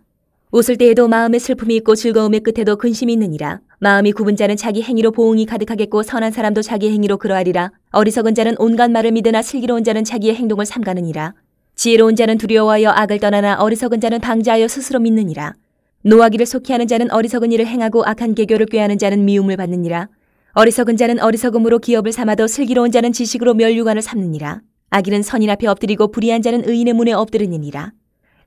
웃을 때에도 마음에 슬픔이 있고 즐거움의 끝에도 근심이 있느니라. 마음이 굽은 자는 자기 행위로 보응이 가득하겠고 선한 사람도 자기 행위로 그러하리라. 어리석은 자는 온갖 말을 믿으나 슬기로운 자는 자기의 행동을 삼가느니라. 지혜로운 자는 두려워하여 악을 떠나나 어리석은 자는 방자하여 스스로 믿느니라. 노하기를 속히 하는 자는 어리석은 일을 행하고 악한 계교를 꾀하는 자는 미움을 받느니라. 어리석은 자는 어리석음으로 기업을 삼아도 슬기로운 자는 지식으로 면류관을 삼느니라. 악인은 선인 앞에 엎드리고 불의한 자는 의인의 문에 엎드리느니라.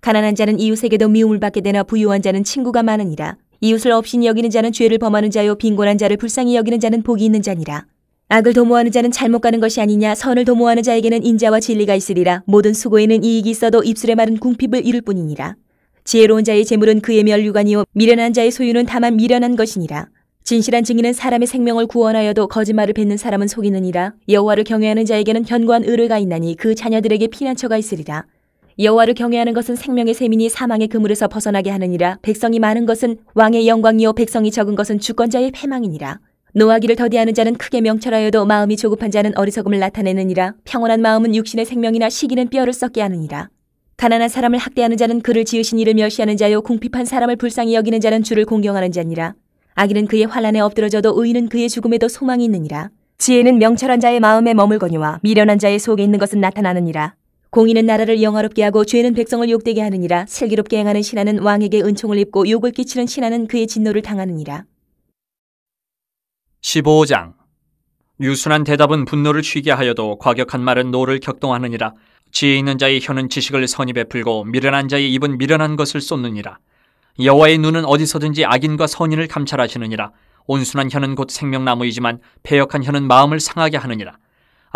가난한 자는 이웃에게도 미움을 받게 되나 부유한 자는 친구가 많으니라. 이웃을 업신 여기는 자는 죄를 범하는 자요 빈곤한 자를 불쌍히 여기는 자는 복이 있는 자니라. 악을 도모하는 자는 잘못 가는 것이 아니냐. 선을 도모하는 자에게는 인자와 진리가 있으리라. 모든 수고에는 이익이 있어도 입술의 말은 궁핍을 이룰 뿐이니라. 지혜로운 자의 재물은 그의 면류관이요 미련한 자의 소유는 다만 미련한 것이니라. 진실한 증인은 사람의 생명을 구원하여도 거짓말을 뱉는 사람은 속이느니라. 여호와를 경외하는 자에게는 견고한 의뢰가 있나니 그 자녀들에게 피난처가 있으리라. 여호와를 경외하는 것은 생명의 셈이니 사망의 그물에서 벗어나게 하느니라. 백성이 많은 것은 왕의 영광이요 백성이 적은 것은 주권자의 패망이니라. 노하기를 더디하는 자는 크게 명철하여도 마음이 조급한 자는 어리석음을 나타내느니라. 평온한 마음은 육신의 생명이나 시기는 뼈를 썩게 하느니라. 가난한 사람을 학대하는 자는 그를 지으신 이를 멸시하는 자요 궁핍한 사람을 불쌍히 여기는 자는 주를 공경하는 자니라. 악인은 그의 환난에 엎드러져도 의인은 그의 죽음에도 소망이 있느니라. 지혜는 명철한 자의 마음에 머물거니와 미련한 자의 속에 있는 것은 나타나느니라. 공의는 나라를 영화롭게 하고 죄는 백성을 욕되게 하느니라. 슬기롭게 행하는 신하는 왕에게 은총을 입고 욕을 끼치는 신하는 그의 진노를 당하느니라. 15장. 유순한 대답은 분노를 쉬게 하여도 과격한 말은 노를 격동하느니라. 지혜 있는 자의 혀는 지식을 선히 베풀고 미련한 자의 입은 미련한 것을 쏟느니라. 여호와의 눈은 어디서든지 악인과 선인을 감찰하시느니라. 온순한 혀는 곧 생명나무이지만 패역한 혀는 마음을 상하게 하느니라.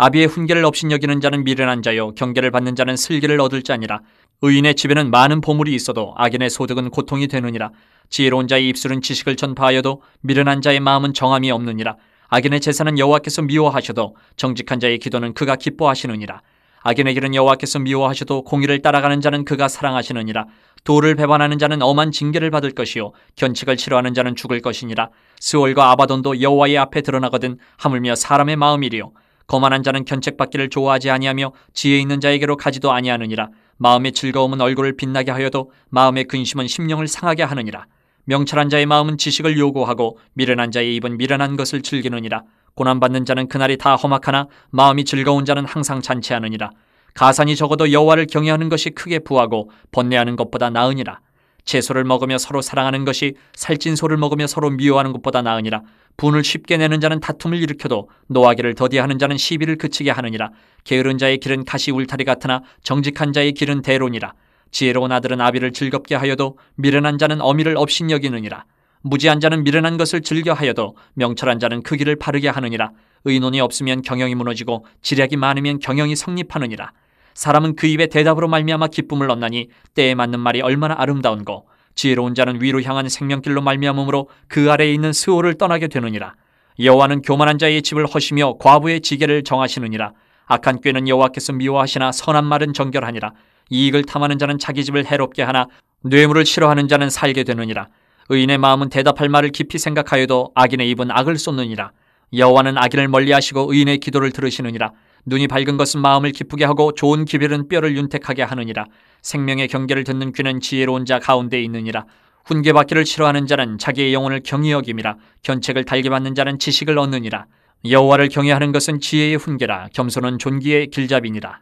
아비의 훈계를 없인 여기는 자는 미련한 자요 경계를 받는 자는 슬기를 얻을 자니라. 의인의 집에는 많은 보물이 있어도 악인의 소득은 고통이 되느니라. 지혜로운 자의 입술은 지식을 전파하여도 미련한 자의 마음은 정함이 없느니라. 악인의 제사는 여호와께서 미워하셔도 정직한 자의 기도는 그가 기뻐하시느니라. 악인의 길은 여호와께서 미워하셔도 공의를 따라가는 자는 그가 사랑하시느니라. 도를 배반하는 자는 엄한 징계를 받을 것이요 견칙을 싫어하는 자는 죽을 것이니라. 스올과 아바돈도 여호와의 앞에 드러나거든 하물며 사람의 마음이리요. 거만한 자는 견책받기를 좋아하지 아니하며 지혜 있는 자에게로 가지도 아니하느니라. 마음의 즐거움은 얼굴을 빛나게 하여도 마음의 근심은 심령을 상하게 하느니라. 명철한 자의 마음은 지식을 요구하고 미련한 자의 입은 미련한 것을 즐기느니라. 고난받는 자는 그날이 다 험악하나 마음이 즐거운 자는 항상 잔치하느니라. 가산이 적어도 여호와를 경외하는 것이 크게 부하고 번뇌하는 것보다 나으니라. 채소를 먹으며 서로 사랑하는 것이 살찐 소를 먹으며 서로 미워하는 것보다 나으니라. 분을 쉽게 내는 자는 다툼을 일으켜도 노하기를 더디하는 자는 시비를 그치게 하느니라. 게으른 자의 길은 가시 울타리 같으나 정직한 자의 길은 대로니라. 지혜로운 아들은 아비를 즐겁게 하여도 미련한 자는 어미를 업신 여기느니라. 무지한 자는 미련한 것을 즐겨하여도 명철한 자는 그 길을 바르게 하느니라. 의논이 없으면 경영이 무너지고 지략이 많으면 경영이 성립하느니라. 사람은 그 입에 대답으로 말미암아 기쁨을 얻나니 때에 맞는 말이 얼마나 아름다운고 지혜로운 자는 위로 향한 생명길로 말미암음으로 그 아래에 있는 스올을 떠나게 되느니라. 여호와는 교만한 자의 집을 허시며 과부의 지게를 정하시느니라. 악한 꾀는 여호와께서 미워하시나 선한 말은 정결하니라. 이익을 탐하는 자는 자기 집을 해롭게 하나 뇌물을 싫어하는 자는 살게 되느니라. 의인의 마음은 대답할 말을 깊이 생각하여도 악인의 입은 악을 쏟느니라. 여호와는 악인을 멀리하시고 의인의 기도를 들으시느니라. 눈이 밝은 것은 마음을 기쁘게 하고 좋은 기별은 뼈를 윤택하게 하느니라. 생명의 경계를 듣는 귀는 지혜로운 자 가운데 있느니라. 훈계받기를 싫어하는 자는 자기의 영혼을 경히 여김이라. 견책을 달게 받는 자는 지식을 얻느니라. 여호와를 경외하는 것은 지혜의 훈계라. 겸손은 존귀의 길잡이니라.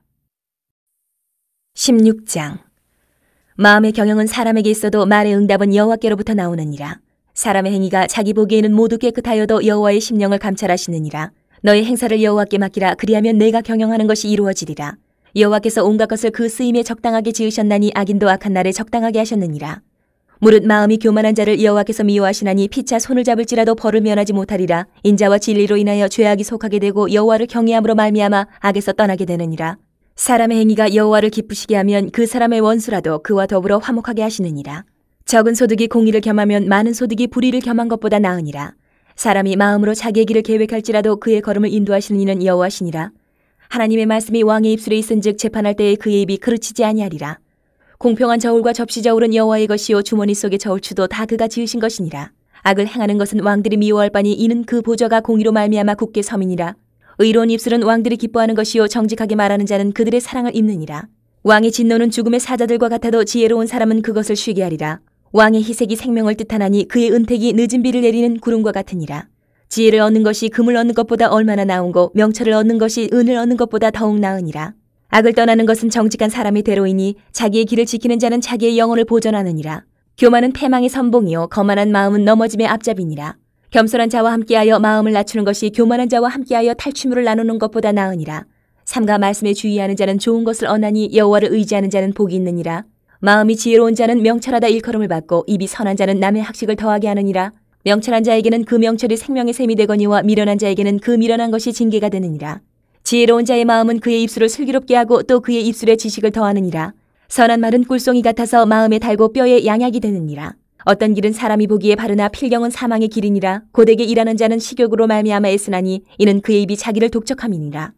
16장. 마음의 경영은 사람에게 있어도 말의 응답은 여호와께로부터 나오느니라. 사람의 행위가 자기 보기에는 모두 깨끗하여도 여호와의 심령을 감찰하시느니라. 너의 행사를 여호와께 맡기라. 그리하면 내가 경영하는 것이 이루어지리라. 여호와께서 온갖 것을 그 쓰임에 적당하게 지으셨나니 악인도 악한 날에 적당하게 하셨느니라. 무릇 마음이 교만한 자를 여호와께서 미워하시나니 피차 손을 잡을지라도 벌을 면하지 못하리라. 인자와 진리로 인하여 죄악이 속하게 되고 여호와를 경외함으로 말미암아 악에서 떠나게 되느니라. 사람의 행위가 여호와를 기쁘시게 하면 그 사람의 원수라도 그와 더불어 화목하게 하시느니라. 적은 소득이 공의를 겸하면 많은 소득이 불의를 겸한 것보다 나으니라. 사람이 마음으로 자기의 길을 계획할지라도 그의 걸음을 인도하시는 이는 여호와시니라. 하나님의 말씀이 왕의 입술에 있은즉 재판할 때에 그의 입이 그르치지 아니하리라. 공평한 저울과 접시 저울은 여호와의 것이요 주머니 속의 저울추도 다 그가 지으신 것이니라. 악을 행하는 것은 왕들이 미워할 바니 이는 그 보좌가 공의로 말미암아 굳게 섬이니라. 의로운 입술은 왕들이 기뻐하는 것이요 정직하게 말하는 자는 그들의 사랑을 입느니라. 왕의 진노는 죽음의 사자들과 같아도 지혜로운 사람은 그것을 쉬게 하리라. 왕의 희색이 생명을 뜻하나니 그의 은택이 늦은 비를 내리는 구름과 같으니라. 지혜를 얻는 것이 금을 얻는 것보다 얼마나 나은고 명철을 얻는 것이 은을 얻는 것보다 더욱 나으니라. 악을 떠나는 것은 정직한 사람의 대로이니 자기의 길을 지키는 자는 자기의 영혼을 보존하느니라. 교만은 패망의 선봉이요 거만한 마음은 넘어짐의 앞잡이니라. 겸손한 자와 함께하여 마음을 낮추는 것이 교만한 자와 함께하여 탈취물을 나누는 것보다 나으니라. 삼가 말씀에 주의하는 자는 좋은 것을 얻나니 여호와를 의지하는 자는 복이 있느니라. 마음이 지혜로운 자는 명철하다 일컬음을 받고 입이 선한 자는 남의 학식을 더하게 하느니라. 명철한 자에게는 그 명철이 생명의 셈이 되거니와 미련한 자에게는 그 미련한 것이 징계가 되느니라. 지혜로운 자의 마음은 그의 입술을 슬기롭게 하고 또 그의 입술에 지식을 더하느니라. 선한 말은 꿀송이 같아서 마음에 달고 뼈에 양약이 되느니라. 어떤 길은 사람이 보기에 바르나 필경은 사망의 길이니라. 고되게 일하는 자는 식욕으로 말미암아 애쓰나니 이는 그의 입이 자기를 독촉함이니라.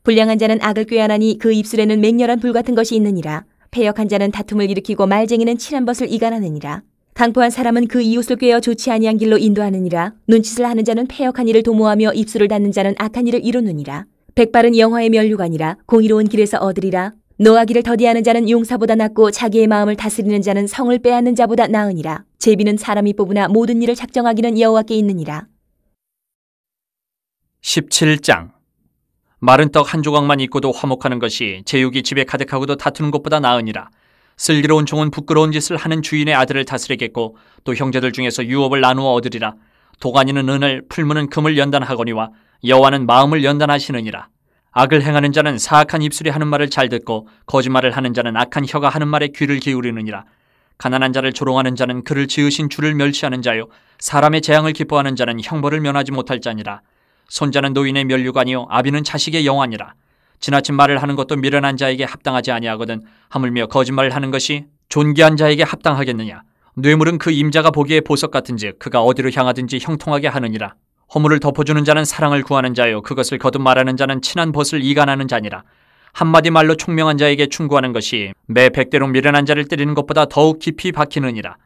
불량한 자는 악을 꾀하나니 그 입술에는 맹렬한 불 같은 것이 있느니라. 패역한 자는 다툼을 일으키고 말쟁이는 친한 벗을 이간하느니라. 강포한 사람은 그 이웃을 꾀어 좋지 아니한 길로 인도하느니라. 눈짓을 하는 자는 패역한 일을 도모하며 입술을 닫는 자는 악한 일을 이루느니라. 백발은 영화의 면류관이라. 공의로운 길에서 얻으리라. 노하기를 더디하는 자는 용사보다 낫고 자기의 마음을 다스리는 자는 성을 빼앗는 자보다 나으니라. 제비는 사람이 뽑으나 모든 일을 작정하기는 여호와께 있느니라. 17장. 마른 떡 한 조각만 있고도 화목하는 것이 제육이 집에 가득하고도 다투는 것보다 나으니라. 슬기로운 종은 부끄러운 짓을 하는 주인의 아들을 다스리겠고 또 형제들 중에서 유업을 나누어 얻으리라. 도가니는 은을, 풀무는 금을 연단하거니와 여호와는 마음을 연단하시느니라. 악을 행하는 자는 사악한 입술이 하는 말을 잘 듣고 거짓말을 하는 자는 악한 혀가 하는 말에 귀를 기울이느니라. 가난한 자를 조롱하는 자는 그를 지으신 주를 멸시하는 자요 사람의 재앙을 기뻐하는 자는 형벌을 면하지 못할 자니라. 손자는 노인의 면류관이요 아비는 자식의 영화니라. 지나친 말을 하는 것도 미련한 자에게 합당하지 아니하거든 하물며 거짓말을 하는 것이 존귀한 자에게 합당하겠느냐. 뇌물은 그 임자가 보기에 보석 같은즉 그가 어디로 향하든지 형통하게 하느니라. 허물을 덮어주는 자는 사랑을 구하는 자요 그것을 거듭 말하는 자는 친한 벗을 이간하는 자니라. 한마디 말로 총명한 자에게 충고하는 것이 매 100대로 미련한 자를 때리는 것보다 더욱 깊이 박히느니라.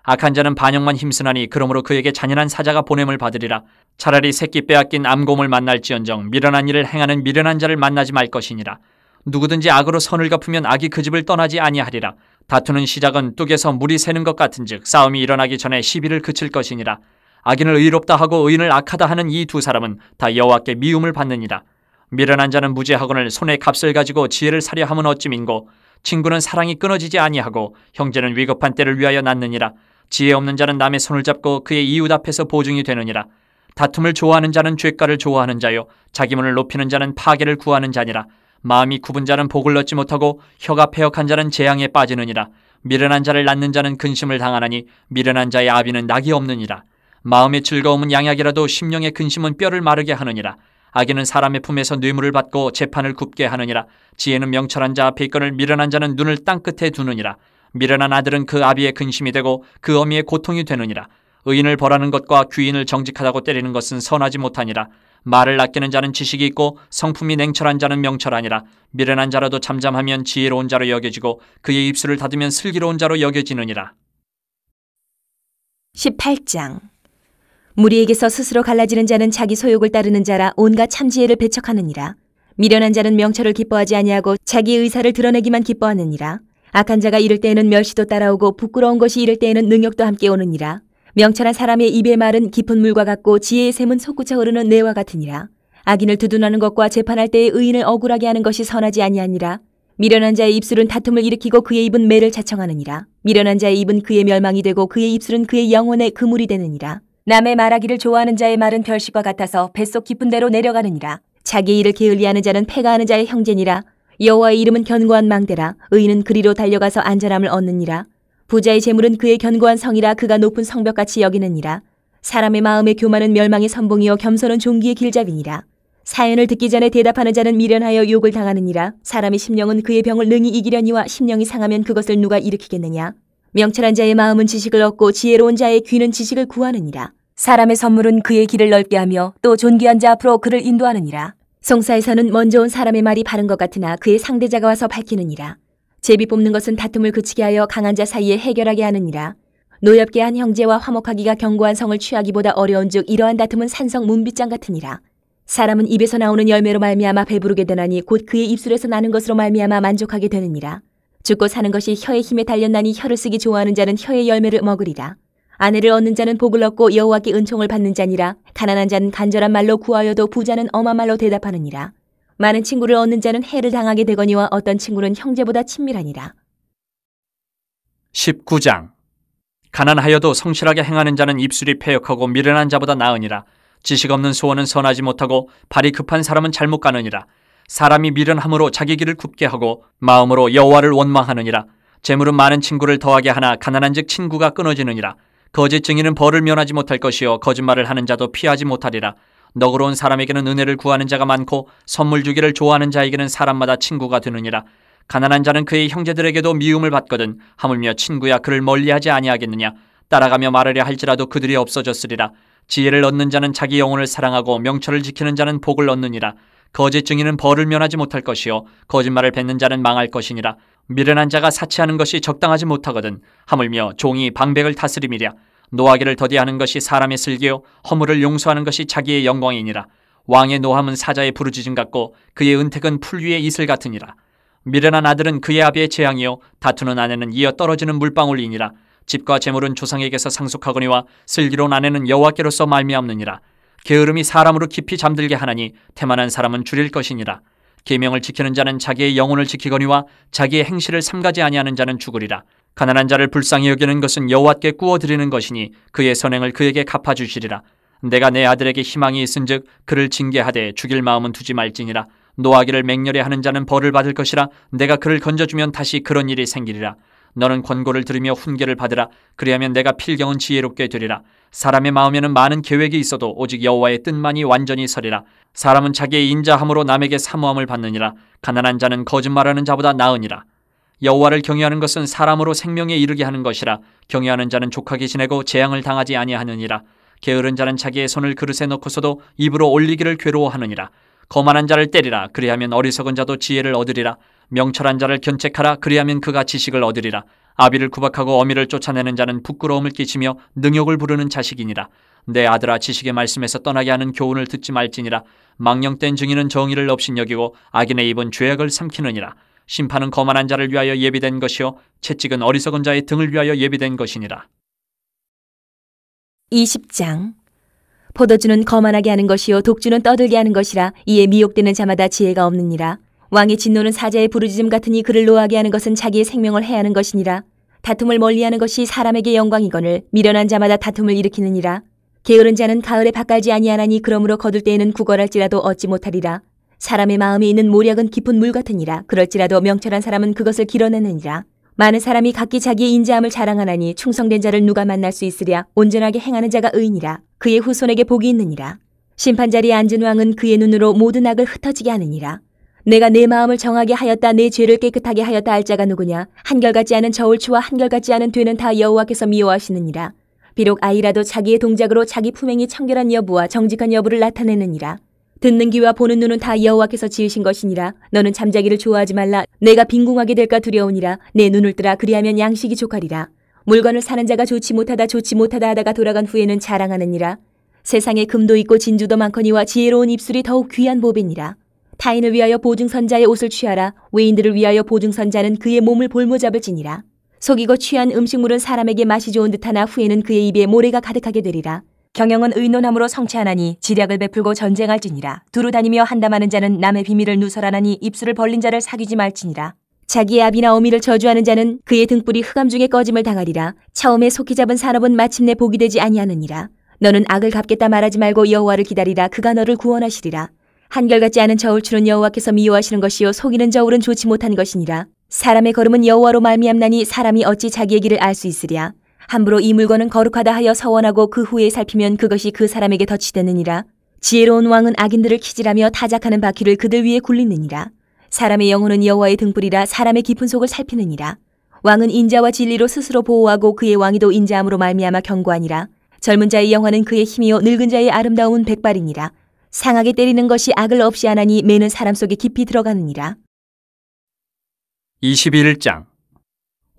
악한 자는 반역만 힘쓰나니 그러므로 그에게 잔인한 사자가 보냄을 받으리라. 차라리 새끼 빼앗긴 암곰을 만날지언정 미련한 일을 행하는 미련한 자를 만나지 말 것이니라. 누구든지 악으로 선을 갚으면 악이 그 집을 떠나지 아니하리라. 다투는 시작은 뚝에서 물이 새는 것 같은즉 싸움이 일어나기 전에 시비를 그칠 것이니라. 악인을 의롭다 하고 의인을 악하다 하는 이 두 사람은 다 여호와께 미움을 받느니라. 미련한 자는 무죄하거늘 손에 값을 가지고 지혜를 사려 함은 어찌민고 친구는 사랑이 끊어지지 아니하고 형제는 위급한 때를 위하여 낳느니라. 지혜 없는 자는 남의 손을 잡고 그의 이웃 앞에서 보증이 되느니라. 다툼을 좋아하는 자는 죄가를 좋아하는 자요 자기 문을 높이는 자는 파괴를 구하는 자니라. 마음이 굽은 자는 복을 얻지 못하고 혀가 패역한 자는 재앙에 빠지느니라. 미련한 자를 낳는 자는 근심을 당하나니 미련한 자의 아비는 낙이 없느니라. 마음의 즐거움은 양약이라도 심령의 근심은 뼈를 마르게 하느니라. 악인은 사람의 품에서 뇌물을 받고 재판을 굽게 하느니라. 지혜는 명철한 자 앞에 있거늘 미련한 자는 눈을 땅끝에 두느니라. 미련한 아들은 그 아비의 근심이 되고 그 어미의 고통이 되느니라. 의인을 벌하는 것과 귀인을 정직하다고 때리는 것은 선하지 못하니라. 말을 아끼는 자는 지식이 있고 성품이 냉철한 자는 명철하니라. 미련한 자라도 잠잠하면 지혜로운 자로 여겨지고 그의 입술을 닫으면 슬기로운 자로 여겨지느니라. 18장. 무리에게서 스스로 갈라지는 자는 자기 소욕을 따르는 자라 온갖 참지혜를 배척하느니라. 미련한 자는 명철을 기뻐하지 아니하고 자기 의사를 드러내기만 기뻐하느니라. 악한 자가 이를 때에는 멸시도 따라오고 부끄러운 것이 이를 때에는 능욕도 함께 오느니라. 명철한 사람의 입의 말은 깊은 물과 같고 지혜의 샘은 솟구쳐 흐르는 내와 같으니라. 악인을 두둔하는 것과 재판할 때에 의인을 억울하게 하는 것이 선하지 아니하니라. 미련한 자의 입술은 다툼을 일으키고 그의 입은 매를 자청하느니라. 미련한 자의 입은 그의 멸망이 되고 그의 입술은 그의 영혼의 그물이 되느니라. 남의 말하기를 좋아하는 자의 말은 별식과 같아서 뱃속 깊은 데로 내려가느니라. 자기 일을 게을리하는 자는 패가하는 자의 형제니라. 여호와의 이름은 견고한 망대라. 의인은 그리로 달려가서 안전함을 얻느니라. 부자의 재물은 그의 견고한 성이라. 그가 높은 성벽같이 여기느니라. 사람의 마음의 교만은 멸망의 선봉이요 겸손은 종기의 길잡이니라. 사연을 듣기 전에 대답하는 자는 미련하여 욕을 당하느니라. 사람의 심령은 그의 병을 능히 이기려니와 심령이 상하면 그것을 누가 일으키겠느냐. 명철한 자의 마음은 지식을 얻고 지혜로운 자의 귀는 지식을 구하느니라. 사람의 선물은 그의 길을 넓게 하며 또 존귀한 자 앞으로 그를 인도하느니라. 송사에서는 먼저 온 사람의 말이 바른 것 같으나 그의 상대자가 와서 밝히느니라. 제비 뽑는 것은 다툼을 그치게 하여 강한 자 사이에 해결하게 하느니라. 노엽게 한 형제와 화목하기가 견고한 성을 취하기보다 어려운즉 이러한 다툼은 산성 문빗장 같으니라. 사람은 입에서 나오는 열매로 말미암아 배부르게 되나니 곧 그의 입술에서 나는 것으로 말미암아 만족하게 되느니라. 죽고 사는 것이 혀의 힘에 달렸나니 혀를 쓰기 좋아하는 자는 혀의 열매를 먹으리라. 아내를 얻는 자는 복을 얻고 여호와께 은총을 받는 자니라. 가난한 자는 간절한 말로 구하여도 부자는 엄한 말로 대답하느니라. 많은 친구를 얻는 자는 해를 당하게 되거니와 어떤 친구는 형제보다 친밀하니라. 19장. 가난하여도 성실하게 행하는 자는 입술이 패역하고 미련한 자보다 나으니라. 지식 없는 소원은 선하지 못하고 발이 급한 사람은 잘못 가느니라. 사람이 미련함으로 자기 길을 굽게 하고 마음으로 여호와를 원망하느니라. 재물은 많은 친구를 더하게 하나 가난한즉 친구가 끊어지느니라. 거짓 증인은 벌을 면하지 못할 것이요 거짓말을 하는 자도 피하지 못하리라. 너그러운 사람에게는 은혜를 구하는 자가 많고 선물 주기를 좋아하는 자에게는 사람마다 친구가 되느니라. 가난한 자는 그의 형제들에게도 미움을 받거든 하물며 친구야 그를 멀리하지 아니하겠느냐. 따라가며 말하려 할지라도 그들이 없어졌으리라. 지혜를 얻는 자는 자기 영혼을 사랑하고 명철을 지키는 자는 복을 얻느니라. 거짓 증인은 벌을 면하지 못할 것이요 거짓말을 뱉는 자는 망할 것이니라. 미련한 자가 사치하는 것이 적당하지 못하거든 하물며 종이 방백을 다스림이랴. 노하기를 더디하는 것이 사람의 슬기요 허물을 용서하는 것이 자기의 영광이니라. 왕의 노함은 사자의 부르짖음 같고 그의 은택은 풀 위의 이슬 같으니라. 미련한 아들은 그의 아비의 재앙이요 다투는 아내는 이어 떨어지는 물방울이니라. 집과 재물은 조상에게서 상속하거니와 슬기로운 아내는 여호와께로서 말미암느니라. 게으름이 사람으로 깊이 잠들게 하나니 태만한 사람은 줄일 것이니라. 계명을 지키는 자는 자기의 영혼을 지키거니와 자기의 행실을 삼가지 아니하는 자는 죽으리라. 가난한 자를 불쌍히 여기는 것은 여호와께 구워드리는 것이니 그의 선행을 그에게 갚아주시리라. 내가 내 아들에게 희망이 있은즉 그를 징계하되 죽일 마음은 두지 말지니라. 노하기를 맹렬히 하는 자는 벌을 받을 것이라. 내가 그를 건져주면 다시 그런 일이 생기리라. 너는 권고를 들으며 훈계를 받으라. 그리하면 내가 필경은 지혜롭게 되리라. 사람의 마음에는 많은 계획이 있어도 오직 여호와의 뜻만이 완전히 서리라. 사람은 자기의 인자함으로 남에게 사모함을 받느니라. 가난한 자는 거짓말하는 자보다 나으니라. 여호와를 경외하는 것은 사람으로 생명에 이르게 하는 것이라. 경외하는 자는 족하게 지내고 재앙을 당하지 아니하느니라. 게으른 자는 자기의 손을 그릇에 넣고서도 입으로 올리기를 괴로워하느니라. 거만한 자를 때리라. 그리하면 어리석은 자도 지혜를 얻으리라. 명철한 자를 견책하라. 그리하면 그가 지식을 얻으리라. 아비를 구박하고 어미를 쫓아내는 자는 부끄러움을 끼치며 능욕을 부르는 자식이니라. 내 아들아 지식의 말씀에서 떠나게 하는 교훈을 듣지 말지니라. 망령된 증인은 정의를 업신여기고 악인의 입은 죄악을 삼키느니라. 심판은 거만한 자를 위하여 예비된 것이요 채찍은 어리석은 자의 등을 위하여 예비된 것이니라. 20장. 포도주는 거만하게 하는 것이요 독주는 떠들게 하는 것이라. 이에 미혹되는 자마다 지혜가 없느니라. 왕의 진노는 사자의 부르짖음 같으니 그를 노하게 하는 것은 자기의 생명을 해하는 것이니라. 다툼을 멀리하는 것이 사람에게 영광이거늘 미련한 자마다 다툼을 일으키느니라. 게으른 자는 가을에 밭갈지 아니하나니 그러므로 거둘 때에는 구걸할지라도 얻지 못하리라. 사람의 마음에 있는 모략은 깊은 물 같으니라. 그럴지라도 명철한 사람은 그것을 길어내느니라. 많은 사람이 각기 자기의 인자함을 자랑하나니 충성된 자를 누가 만날 수 있으랴. 온전하게 행하는 자가 의인이라. 그의 후손에게 복이 있느니라. 심판자리에 앉은 왕은 그의 눈으로 모든 악을 흩어지게 하느니라. 내가 내 마음을 정하게 하였다. 내 죄를 깨끗하게 하였다 할 자가 누구냐. 한결같지 않은 저울추와 한결같지 않은 되는 다 여호와께서 미워하시느니라. 비록 아이라도 자기의 동작으로 자기 품행이 청결한 여부와 정직한 여부를 나타내느니라. 듣는 귀와 보는 눈은 다 여호와께서 지으신 것이니라. 너는 잠자기를 좋아하지 말라. 내가 빈궁하게 될까 두려우니라. 내 눈을 뜨라. 그리하면 양식이 족하리라. 물건을 사는 자가 좋지 못하다 하다가 돌아간 후에는 자랑하느니라. 세상에 금도 있고 진주도 많거니와 지혜로운 입술이 더욱 귀한 보배니라. 타인을 위하여 보증선자의 옷을 취하라. 외인들을 위하여 보증선자는 그의 몸을 볼모잡을지니라. 속이고 취한 음식물은 사람에게 맛이 좋은 듯하나 후에는 그의 입에 모래가 가득하게 되리라. 경영은 의논함으로 성취하나니 지략을 베풀고 전쟁할지니라. 두루 다니며 한담하는 자는 남의 비밀을 누설하나니 입술을 벌린 자를 사귀지 말지니라. 자기의 아비나 어미를 저주하는 자는 그의 등불이 흑암 중에 꺼짐을 당하리라. 처음에 속히 잡은 산업은 마침내 복이 되지 아니하느니라. 너는 악을 갚겠다 말하지 말고 여호와를 기다리라. 그가 너를 구원하시리라. 한결같지 않은 저울추는 여호와께서 미워하시는 것이요 속이는 저울은 좋지 못한 것이니라. 사람의 걸음은 여호와로 말미암나니 사람이 어찌 자기의 길을 알 수 있으랴. 함부로 이 물건은 거룩하다 하여 서원하고 그 후에 살피면 그것이 그 사람에게 덫이되느니라. 지혜로운 왕은 악인들을 키질하며 타작하는 바퀴를 그들 위에 굴리느니라. 사람의 영혼은 여호와의 등불이라. 사람의 깊은 속을 살피느니라. 왕은 인자와 진리로 스스로 보호하고 그의 왕위도 인자함으로 말미암아 견고하니라. 젊은 자의 영화는 그의 힘이요 늙은 자의 아름다움은 백발이니라. 상하게 때리는 것이 악을 없이 하나니 매는 사람 속에 깊이 들어가느니라. 21장.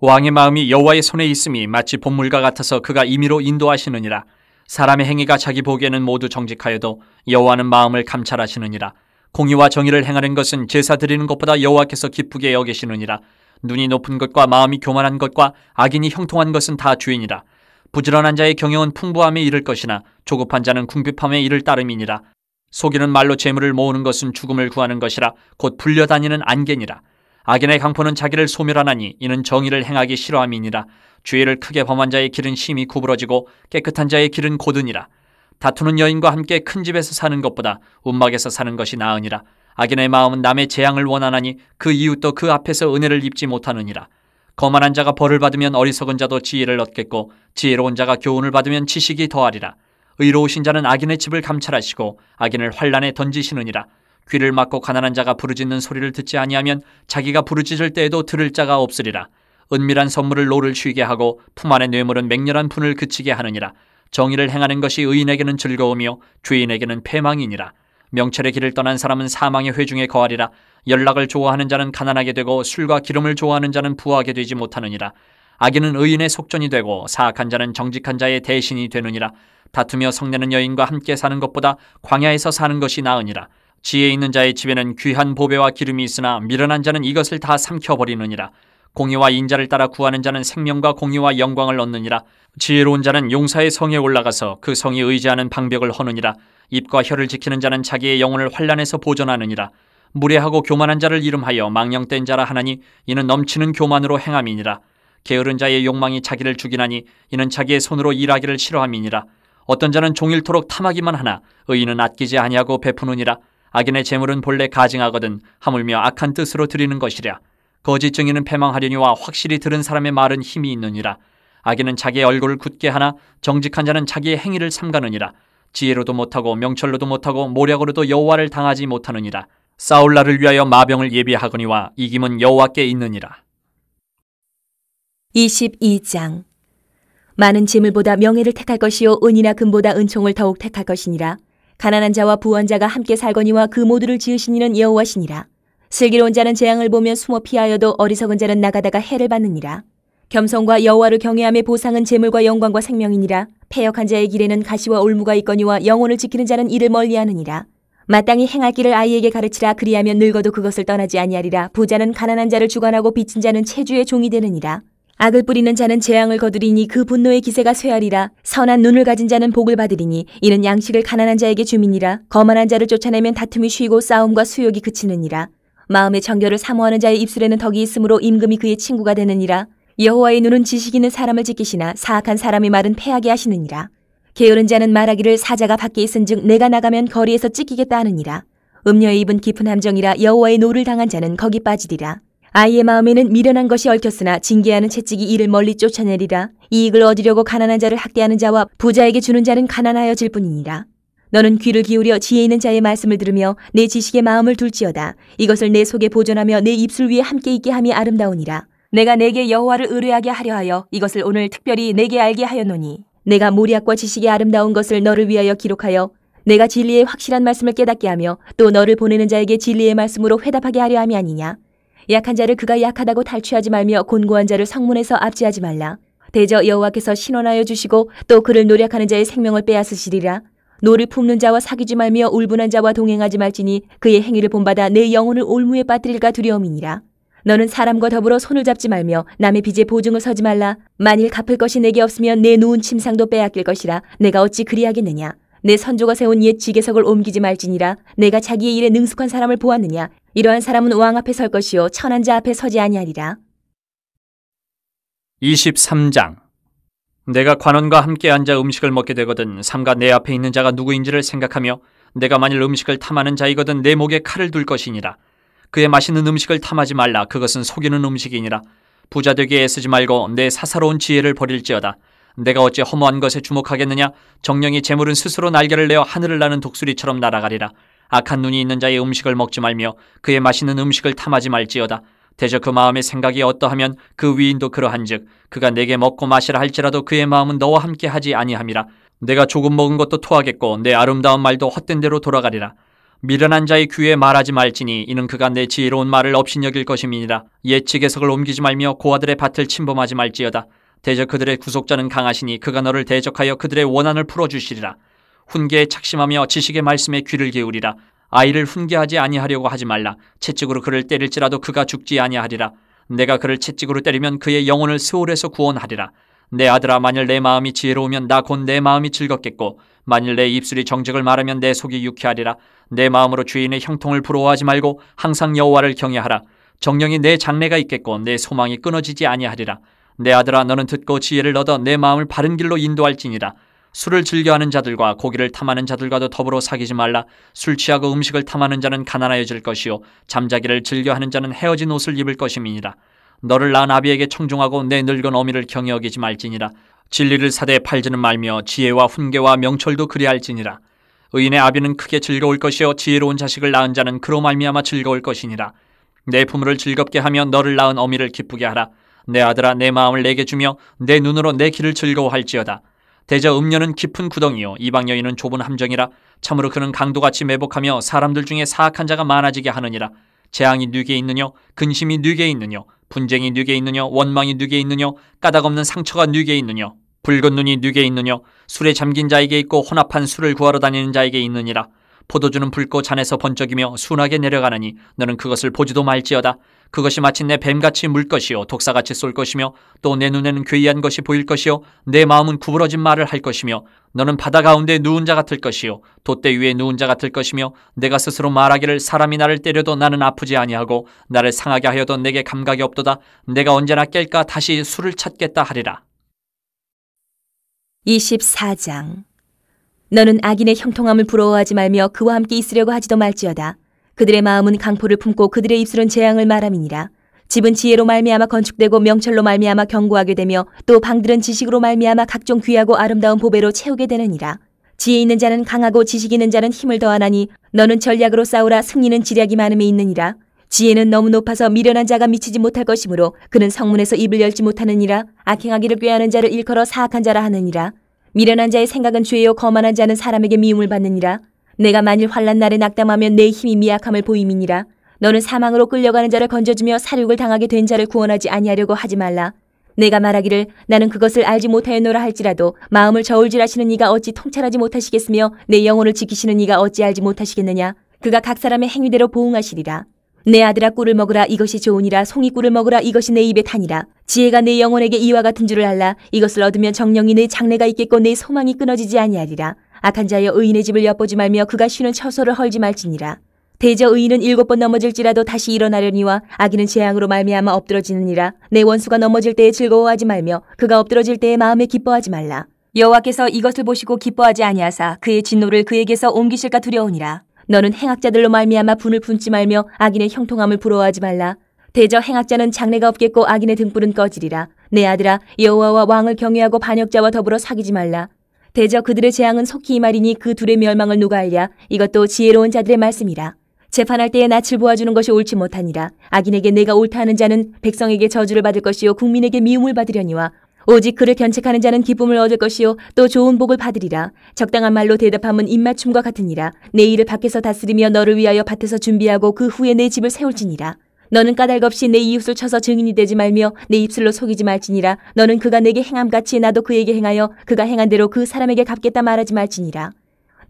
왕의 마음이 여호와의 손에 있음이 마치 봇물과 같아서 그가 임의로 인도하시느니라. 사람의 행위가 자기 보기에는 모두 정직하여도 여호와는 마음을 감찰하시느니라. 공의와 정의를 행하는 것은 제사 드리는 것보다 여호와께서 기쁘게 여기시느니라. 눈이 높은 것과 마음이 교만한 것과 악인이 형통한 것은 다 주인이라. 부지런한 자의 경영은 풍부함에 이를 것이나 조급한 자는 궁핍함에 이를 따름이니라. 속이는 말로 재물을 모으는 것은 죽음을 구하는 것이라. 곧 불려다니는 안개니라. 악인의 강포는 자기를 소멸하나니 이는 정의를 행하기 싫어함이니라. 죄를 크게 범한 자의 길은 심히 구부러지고 깨끗한 자의 길은 고드니라. 다투는 여인과 함께 큰 집에서 사는 것보다 움막에서 사는 것이 나으니라. 악인의 마음은 남의 재앙을 원하나니 그 이웃도 그 앞에서 은혜를 입지 못하느니라. 거만한 자가 벌을 받으면 어리석은 자도 지혜를 얻겠고 지혜로운 자가 교훈을 받으면 지식이 더하리라. 의로우신 자는 악인의 집을 감찰하시고 악인을 환란에 던지시느니라. 귀를 막고 가난한 자가 부르짖는 소리를 듣지 아니하면 자기가 부르짖을 때에도 들을 자가 없으리라. 은밀한 선물을 노를 쉬게 하고 품 안의 뇌물은 맹렬한 분을 그치게 하느니라. 정의를 행하는 것이 의인에게는 즐거움이요 죄인에게는 패망이니라. 명철의 길을 떠난 사람은 사망의 회중에 거하리라. 연락을 좋아하는 자는 가난하게 되고 술과 기름을 좋아하는 자는 부하게 되지 못하느니라. 악인은 의인의 속전이 되고 사악한 자는 정직한 자의 대신이 되느니라. 다투며 성내는 여인과 함께 사는 것보다 광야에서 사는 것이 나으니라. 지혜 있는 자의 집에는 귀한 보배와 기름이 있으나 미련한 자는 이것을 다 삼켜버리느니라. 공의와 인자를 따라 구하는 자는 생명과 공의와 영광을 얻느니라. 지혜로운 자는 용사의 성에 올라가서 그 성이 의지하는 방벽을 허느니라. 입과 혀를 지키는 자는 자기의 영혼을 환난에서 보존하느니라. 무례하고 교만한 자를 이름하여 망령된 자라 하나니 이는 넘치는 교만으로 행함이니라. 게으른 자의 욕망이 자기를 죽이나니 이는 자기의 손으로 일하기를 싫어함이니라. 어떤 자는 종일토록 탐하기만 하나 의인은 아끼지 아니하고 베푸느니라. 악인의 재물은 본래 가증하거든 하물며 악한 뜻으로 드리는 것이랴. 거짓 증인은 패망하려니와 확실히 들은 사람의 말은 힘이 있느니라. 악인은 자기의 얼굴을 굳게 하나 정직한 자는 자기의 행위를 삼가느니라. 지혜로도 못하고 명철로도 못하고 모략으로도 여호와를 당하지 못하느니라. 싸울 날을 위하여 마병을 예비하거니와 이김은 여호와께 있느니라. 22장. 많은 재물보다 명예를 택할 것이요 은이나 금보다 은총을 더욱 택할 것이니라. 가난한 자와 부한 자가 함께 살거니와 그 모두를 지으신 이는 여호와시니라. 슬기로운 자는 재앙을 보면 숨어 피하여도 어리석은 자는 나가다가 해를 받느니라. 겸손과 여호와를 경외함의 보상은 재물과 영광과 생명이니라. 패역한 자의 길에는 가시와 올무가 있거니와 영혼을 지키는 자는 이를 멀리하느니라. 마땅히 행할 길을 아이에게 가르치라. 그리하면 늙어도 그것을 떠나지 아니하리라. 부자는 가난한 자를 주관하고 빚진 자는 체주의 종이 되느니라. 악을 뿌리는 자는 재앙을 거두리니 그 분노의 기세가 쇠하리라. 선한 눈을 가진 자는 복을 받으리니 이는 양식을 가난한 자에게 줌이니라. 거만한 자를 쫓아내면 다툼이 쉬고 싸움과 수욕이 그치느니라. 마음의 정결을 사모하는 자의 입술에는 덕이 있으므로 임금이 그의 친구가 되느니라. 여호와의 눈은 지식 있는 사람을 지키시나 사악한 사람의 말은 패하게 하시느니라. 게으른 자는 말하기를 사자가 밖에 있은즉 내가 나가면 거리에서 찢기겠다 하느니라. 음녀의 입은 깊은 함정이라. 여호와의 노를 당한 자는 거기 빠지리라. 아이의 마음에는 미련한 것이 얽혔으나 징계하는 채찍이 이를 멀리 쫓아내리라. 이익을 얻으려고 가난한 자를 학대하는 자와 부자에게 주는 자는 가난하여질 뿐이니라. 너는 귀를 기울여 지혜 있는 자의 말씀을 들으며 내 지식의 마음을 둘지어다. 이것을 내 속에 보존하며 내 입술 위에 함께 있게 함이 아름다우니라. 내가 내게 여호와를 의뢰하게 하려 하여 이것을 오늘 특별히 내게 알게 하였노니 내가 모략과 지식의 아름다운 것을 너를 위하여 기록하여 내가 진리의 확실한 말씀을 깨닫게 하며 또 너를 보내는 자에게 진리의 말씀으로 회답하게 하려 함이 아니냐. 약한 자를 그가 약하다고 탈취하지 말며 곤고한 자를 성문에서 압제하지 말라. 대저 여호와께서 신원하여 주시고 또 그를 노력하는 자의 생명을 빼앗으시리라. 노를 품는 자와 사귀지 말며 울분한 자와 동행하지 말지니 그의 행위를 본받아 내 영혼을 올무에 빠뜨릴까 두려움이니라. 너는 사람과 더불어 손을 잡지 말며 남의 빚에 보증을 서지 말라. 만일 갚을 것이 내게 없으면 내 누운 침상도 빼앗길 것이라. 내가 어찌 그리하겠느냐. 내 선조가 세운 옛 지계석을 옮기지 말지니라. 내가 자기의 일에 능숙한 사람을 보았느냐. 이러한 사람은 왕 앞에 설 것이요 천한 자 앞에 서지 아니하리라. 23장. 내가 관원과 함께 앉아 음식을 먹게 되거든 삼가 내 앞에 있는 자가 누구인지를 생각하며 내가 만일 음식을 탐하는 자이거든 내 목에 칼을 둘 것이니라. 그의 맛있는 음식을 탐하지 말라. 그것은 속이는 음식이니라. 부자 되기에 애쓰지 말고 내 사사로운 지혜를 버릴지어다. 내가 어찌 허무한 것에 주목하겠느냐. 정령이 재물은 스스로 날개를 내어 하늘을 나는 독수리처럼 날아가리라. 악한 눈이 있는 자의 음식을 먹지 말며 그의 맛있는 음식을 탐하지 말지어다. 대저 그 마음의 생각이 어떠하면 그 위인도 그러한즉 그가 내게 먹고 마시라 할지라도 그의 마음은 너와 함께 하지 아니함이라. 내가 조금 먹은 것도 토하겠고 내 아름다운 말도 헛된 대로 돌아가리라. 미련한 자의 귀에 말하지 말지니 이는 그가 내 지혜로운 말을 업신여길 것임이니라. 옛 지계석을 옮기지 말며 고아들의 밭을 침범하지 말지어다. 대저 그들의 구속자는 강하시니 그가 너를 대적하여 그들의 원한을 풀어주시리라. 훈계에 착심하며 지식의 말씀에 귀를 기울이라. 아이를 훈계하지 아니하려고 하지 말라. 채찍으로 그를 때릴지라도 그가 죽지 아니하리라. 내가 그를 채찍으로 때리면 그의 영혼을 스올에서 구원하리라. 내 아들아, 만일 내 마음이 지혜로우면 나 곧 내 마음이 즐겁겠고 만일 내 입술이 정직을 말하면 내 속이 유쾌하리라. 내 마음으로 주인의 형통을 부러워하지 말고 항상 여호와를 경외하라. 정령이 내 장래가 있겠고 내 소망이 끊어지지 아니하리라. 내 아들아, 너는 듣고 지혜를 얻어 내 마음을 바른 길로 인도할지니라. 술을 즐겨하는 자들과 고기를 탐하는 자들과도 더불어 사귀지 말라. 술 취하고 음식을 탐하는 자는 가난하여질 것이요 잠자기를 즐겨하는 자는 헤어진 옷을 입을 것임이니라. 너를 낳은 아비에게 청종하고 내 늙은 어미를 경히 여기지 말지니라. 진리를 사대에 팔지는 말며 지혜와 훈계와 명철도 그리할지니라. 의인의 아비는 크게 즐거울 것이요 지혜로운 자식을 낳은 자는 그로 말미암아 즐거울 것이니라. 내 부모를 즐겁게 하며 너를 낳은 어미를 기쁘게 하라. 내 아들아, 내 마음을 내게 주며 내 눈으로 내 길을 즐거워할지어다. 대저 음녀는 깊은 구덩이요 이방 여인은 좁은 함정이라. 참으로 그는 강도같이 매복하며 사람들 중에 사악한 자가 많아지게 하느니라. 재앙이 뉘게 있느뇨 근심이 뉘게 있느뇨 분쟁이 뉘게 있느뇨 원망이 뉘게 있느뇨 까닭없는 상처가 뉘게 있느뇨 붉은 눈이 뉘게 있느뇨 술에 잠긴 자에게 있고 혼합한 술을 구하러 다니는 자에게 있느니라. 포도주는 붉고 잔에서 번쩍이며 순하게 내려가느니 너는 그것을 보지도 말지어다. 그것이 마침내 뱀같이 물 것이요 독사같이 쏠 것이며 또 내 눈에는 괴이한 것이 보일 것이요 내 마음은 구부러진 말을 할 것이며 너는 바다 가운데 누운 자 같을 것이요 돛대 위에 누운 자 같을 것이며 내가 스스로 말하기를 사람이 나를 때려도 나는 아프지 아니하고 나를 상하게 하여도 내게 감각이 없도다. 내가 언제나 깰까 다시 술을 찾겠다 하리라. 24장. 너는 악인의 형통함을 부러워하지 말며 그와 함께 있으려고 하지도 말지어다. 그들의 마음은 강포를 품고 그들의 입술은 재앙을 말함이니라. 집은 지혜로 말미암아 건축되고 명철로 말미암아 견고하게 되며 또 방들은 지식으로 말미암아 각종 귀하고 아름다운 보배로 채우게 되느니라. 지혜 있는 자는 강하고 지식 있는 자는 힘을 더하나니 너는 전략으로 싸우라. 승리는 지략이 많음에 있느니라. 지혜는 너무 높아서 미련한 자가 미치지 못할 것이므로 그는 성문에서 입을 열지 못하느니라. 악행하기를 꾀하는 자를 일컬어 사악한 자라 하느니라. 미련한 자의 생각은 죄요 거만한 자는 사람에게 미움을 받느니라. 내가 만일 환난 날에 낙담하면 내 힘이 미약함을 보임이니라. 너는 사망으로 끌려가는 자를 건져주며 사륙을 당하게 된 자를 구원하지 아니하려고 하지 말라. 내가 말하기를 나는 그것을 알지 못하였노라 할지라도 마음을 저울질하시는 이가 어찌 통찰하지 못하시겠으며 내 영혼을 지키시는 이가 어찌 알지 못하시겠느냐. 그가 각 사람의 행위대로 보응하시리라. 내 아들아, 꿀을 먹으라. 이것이 좋으니라. 송이꿀을 먹으라. 이것이 내 입에 타니라. 지혜가 내 영혼에게 이와 같은 줄을 알라. 이것을 얻으면 정령이 내 장래가 있겠고 내 소망이 끊어지지 아니하리라. 악한 자여, 의인의 집을 엿보지 말며 그가 쉬는 처소를 헐지 말지니라. 대저 의인은 7번 넘어질지라도 다시 일어나려니와 악인은 재앙으로 말미암아 엎드러지느니라. 내 원수가 넘어질 때에 즐거워하지 말며 그가 엎드러질 때에 마음에 기뻐하지 말라. 여호와께서 이것을 보시고 기뻐하지 아니하사 그의 진노를 그에게서 옮기실까 두려우니라. 너는 행악자들로 말미암아 분을 품지 말며 악인의 형통함을 부러워하지 말라. 대저 행악자는 장래가 없겠고 악인의 등불은 꺼지리라. 내 아들아, 여호와와 왕을 경외하고 반역자와 더불어 사귀지 말라. 대저 그들의 재앙은 속히 임하리니 그 둘의 멸망을 누가 알랴. 이것도 지혜로운 자들의 말씀이라. 재판할 때에 낯을 보아주는 것이 옳지 못하니라. 악인에게 내가 옳다 하는 자는 백성에게 저주를 받을 것이요 국민에게 미움을 받으려니와 오직 그를 견책하는 자는 기쁨을 얻을 것이요 또 좋은 복을 받으리라. 적당한 말로 대답함은 입맞춤과 같으니라. 내 일을 밖에서 다스리며 너를 위하여 밭에서 준비하고 그 후에 내 집을 세울지니라. 너는 까닭 없이 내 이웃을 쳐서 증인이 되지 말며 내 입술로 속이지 말지니라. 너는 그가 내게 행함같이 나도 그에게 행하여 그가 행한 대로 그 사람에게 갚겠다 말하지 말지니라.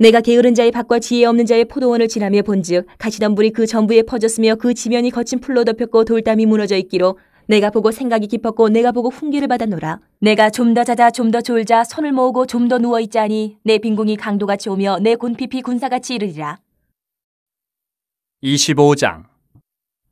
내가 게으른 자의 밭과 지혜 없는 자의 포도원을 지나며 본즉 가시덤불이 그 전부에 퍼졌으며 그 지면이 거친 풀로 덮였고 돌담이 무너져 있기로 내가 보고 생각이 깊었고 내가 보고 훈계를 받았노라. 내가 좀 더 자자 좀 더 졸자 손을 모으고 좀 더 누워있자니 내 빈궁이 강도같이 오며 내 곤핍이 군사같이 이르리라. 25장.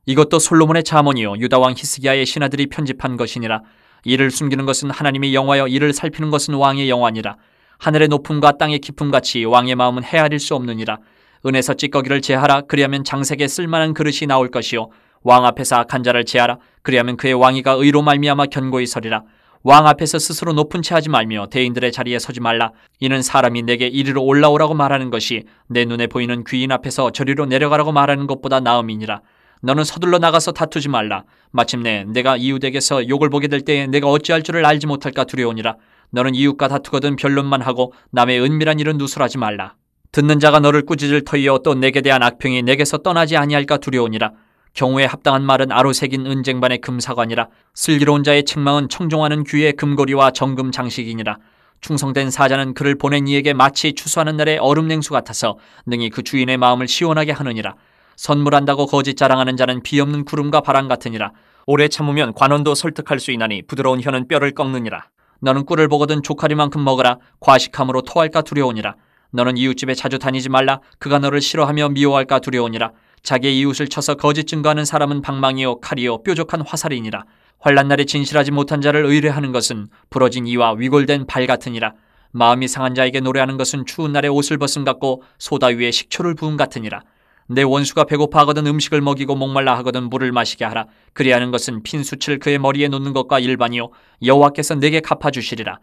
이것도 솔로몬의 잠언이요 유다 왕 히스기야의 신하들이 편집한 것이니라. 이를 숨기는 것은 하나님의 영화여 이를 살피는 것은 왕의 영화니라. 하늘의 높음과 땅의 깊음 같이 왕의 마음은 헤아릴 수 없느니라. 은에서 찌꺼기를 제하라. 그리하면 장색에 쓸만한 그릇이 나올 것이요 왕 앞에서 악한 자를 제하라. 그리하면 그의 왕위가 의로 말미암아 견고히 서리라. 왕 앞에서 스스로 높은 채 하지 말며 대인들의 자리에 서지 말라. 이는 사람이 내게 이리로 올라오라고 말하는 것이 내 눈에 보이는 귀인 앞에서 저리로 내려가라고 말하는 것보다 나음이니라. 너는 서둘러 나가서 다투지 말라. 마침내 내가 이웃에게서 욕을 보게 될 때에 내가 어찌할 줄을 알지 못할까 두려우니라. 너는 이웃과 다투거든 변론만 하고 남의 은밀한 일은 누설하지 말라. 듣는 자가 너를 꾸짖을 터이요 또 내게 대한 악평이 내게서 떠나지 아니할까 두려우니라. 경우에 합당한 말은 아로 새긴 은쟁반의 금사관이라. 슬기로운 자의 책망은 청종하는 귀의 금고리와 정금 장식이니라. 충성된 사자는 그를 보낸 이에게 마치 추수하는 날의 얼음 냉수 같아서 능히 그 주인의 마음을 시원하게 하느니라. 선물한다고 거짓 자랑하는 자는 비 없는 구름과 바람 같으니라. 오래 참으면 관원도 설득할 수 있나니 부드러운 혀는 뼈를 꺾느니라. 너는 꿀을 보거든 조카리만큼 먹으라. 과식함으로 토할까 두려우니라. 너는 이웃집에 자주 다니지 말라. 그가 너를 싫어하며 미워할까 두려우니라. 자기의 이웃을 쳐서 거짓 증거하는 사람은 방망이요 칼이요 뾰족한 화살이니라. 환난 날에 진실하지 못한 자를 의뢰하는 것은 부러진 이와 위골된 발 같으니라. 마음이 상한 자에게 노래하는 것은 추운 날에 옷을 벗음 같고 소다 위에 식초를 부음 같으니라. 내 원수가 배고파 하거든 음식을 먹이고 목말라 하거든 물을 마시게 하라. 그리하는 것은 핀수치를 그의 머리에 놓는 것과 일반이요 여호와께서 내게 갚아주시리라.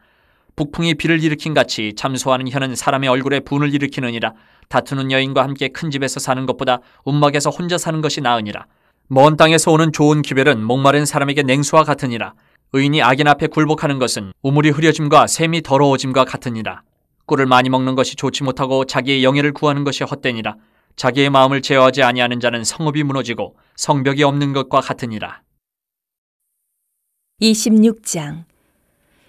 북풍이 비를 일으킨 같이 참소하는 혀는 사람의 얼굴에 분을 일으키느니라. 다투는 여인과 함께 큰 집에서 사는 것보다 움막에서 혼자 사는 것이 나으니라. 먼 땅에서 오는 좋은 기별은 목마른 사람에게 냉수와 같으니라. 의인이 악인 앞에 굴복하는 것은 우물이 흐려짐과 샘이 더러워짐과 같으니라. 꿀을 많이 먹는 것이 좋지 못하고 자기의 영예를 구하는 것이 헛되니라. 자기의 마음을 제어하지 아니하는 자는 성읍이 무너지고 성벽이 없는 것과 같으니라. 26장.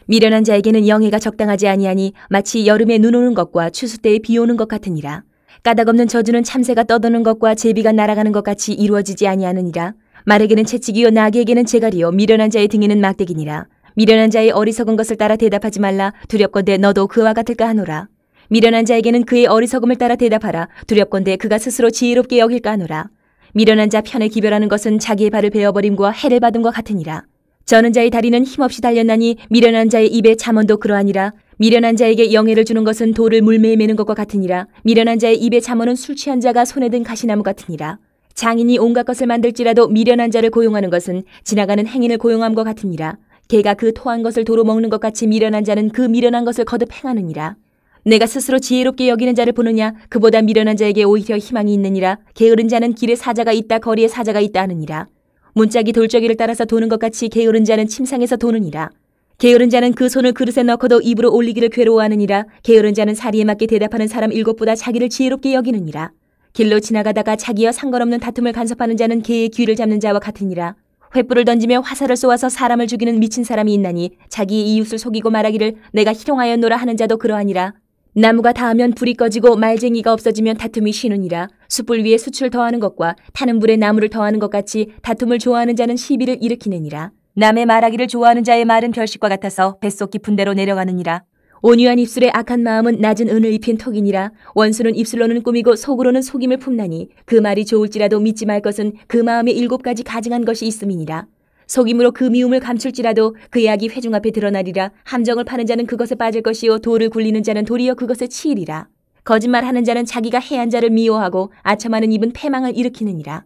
미련한 자에게는 영예가 적당하지 아니하니 마치 여름에 눈 오는 것과 추수 때에 비 오는 것 같으니라. 까닭없는 저주는 참새가 떠도는 것과 제비가 날아가는 것 같이 이루어지지 아니하느니라. 말에게는 채찍이요 나귀에게는 재갈이요 미련한 자의 등에는 막대기니라. 미련한 자의 어리석은 것을 따라 대답하지 말라. 두렵건대 너도 그와 같을까 하노라. 미련한 자에게는 그의 어리석음을 따라 대답하라. 두렵건대 그가 스스로 지혜롭게 여길까 하노라. 미련한 자 편에 기별하는 것은 자기의 발을 베어버림과 해를 받음과 같으니라. 저는 자의 다리는 힘없이 달렸나니 미련한 자의 입에 잠언도 그러하니라. 미련한 자에게 영예를 주는 것은 돌을 물매에 매는 것과 같으니라. 미련한 자의 입에 잠언은 술 취한 자가 손에 든 가시나무 같으니라. 장인이 온갖 것을 만들지라도 미련한 자를 고용하는 것은 지나가는 행인을 고용함과 같으니라. 개가 그 토한 것을 도로 먹는 것 같이 미련한 자는 그 미련한 것을 거듭 행하느니라. 내가 스스로 지혜롭게 여기는 자를 보느냐? 그보다 미련한 자에게 오히려 희망이 있느니라. 게으른 자는 길에 사자가 있다 거리에 사자가 있다 하느니라. 문짝이 돌저기를 따라서 도는 것 같이 게으른 자는 침상에서 도느니라. 게으른 자는 그 손을 그릇에 넣고도 입으로 올리기를 괴로워하느니라. 게으른 자는 사리에 맞게 대답하는 사람 7보다 자기를 지혜롭게 여기느니라. 길로 지나가다가 자기와 상관없는 다툼을 간섭하는 자는 개의 귀를 잡는 자와 같으니라. 횃불을 던지며 화살을 쏘아서 사람을 죽이는 미친 사람이 있나니 자기의 이웃을 속이고 말하기를 내가 희롱하였노라 하는 자도 그러하니라. 나무가 닿으면 불이 꺼지고 말쟁이가 없어지면 다툼이 쉬느니라. 숯불 위에 숯을 더하는 것과 타는 불에 나무를 더하는 것 같이 다툼을 좋아하는 자는 시비를 일으키느니라. 남의 말하기를 좋아하는 자의 말은 별식과 같아서 뱃속 깊은 데로 내려가느니라. 온유한 입술에 악한 마음은 낮은 은을 입힌 톡이니라. 원수는 입술로는 꾸미고 속으로는 속임을 품나니 그 말이 좋을지라도 믿지 말 것은 그 마음에 7가지 가증한 것이 있음이니라. 속임으로 그 미움을 감출지라도 그의 악이 회중 앞에 드러나리라. 함정을 파는 자는 그것에 빠질 것이요 돌을 굴리는 자는 도리어 그것에 치이리라. 거짓말하는 자는 자기가 해한 자를 미워하고 아첨하는 입은 패망을 일으키느니라.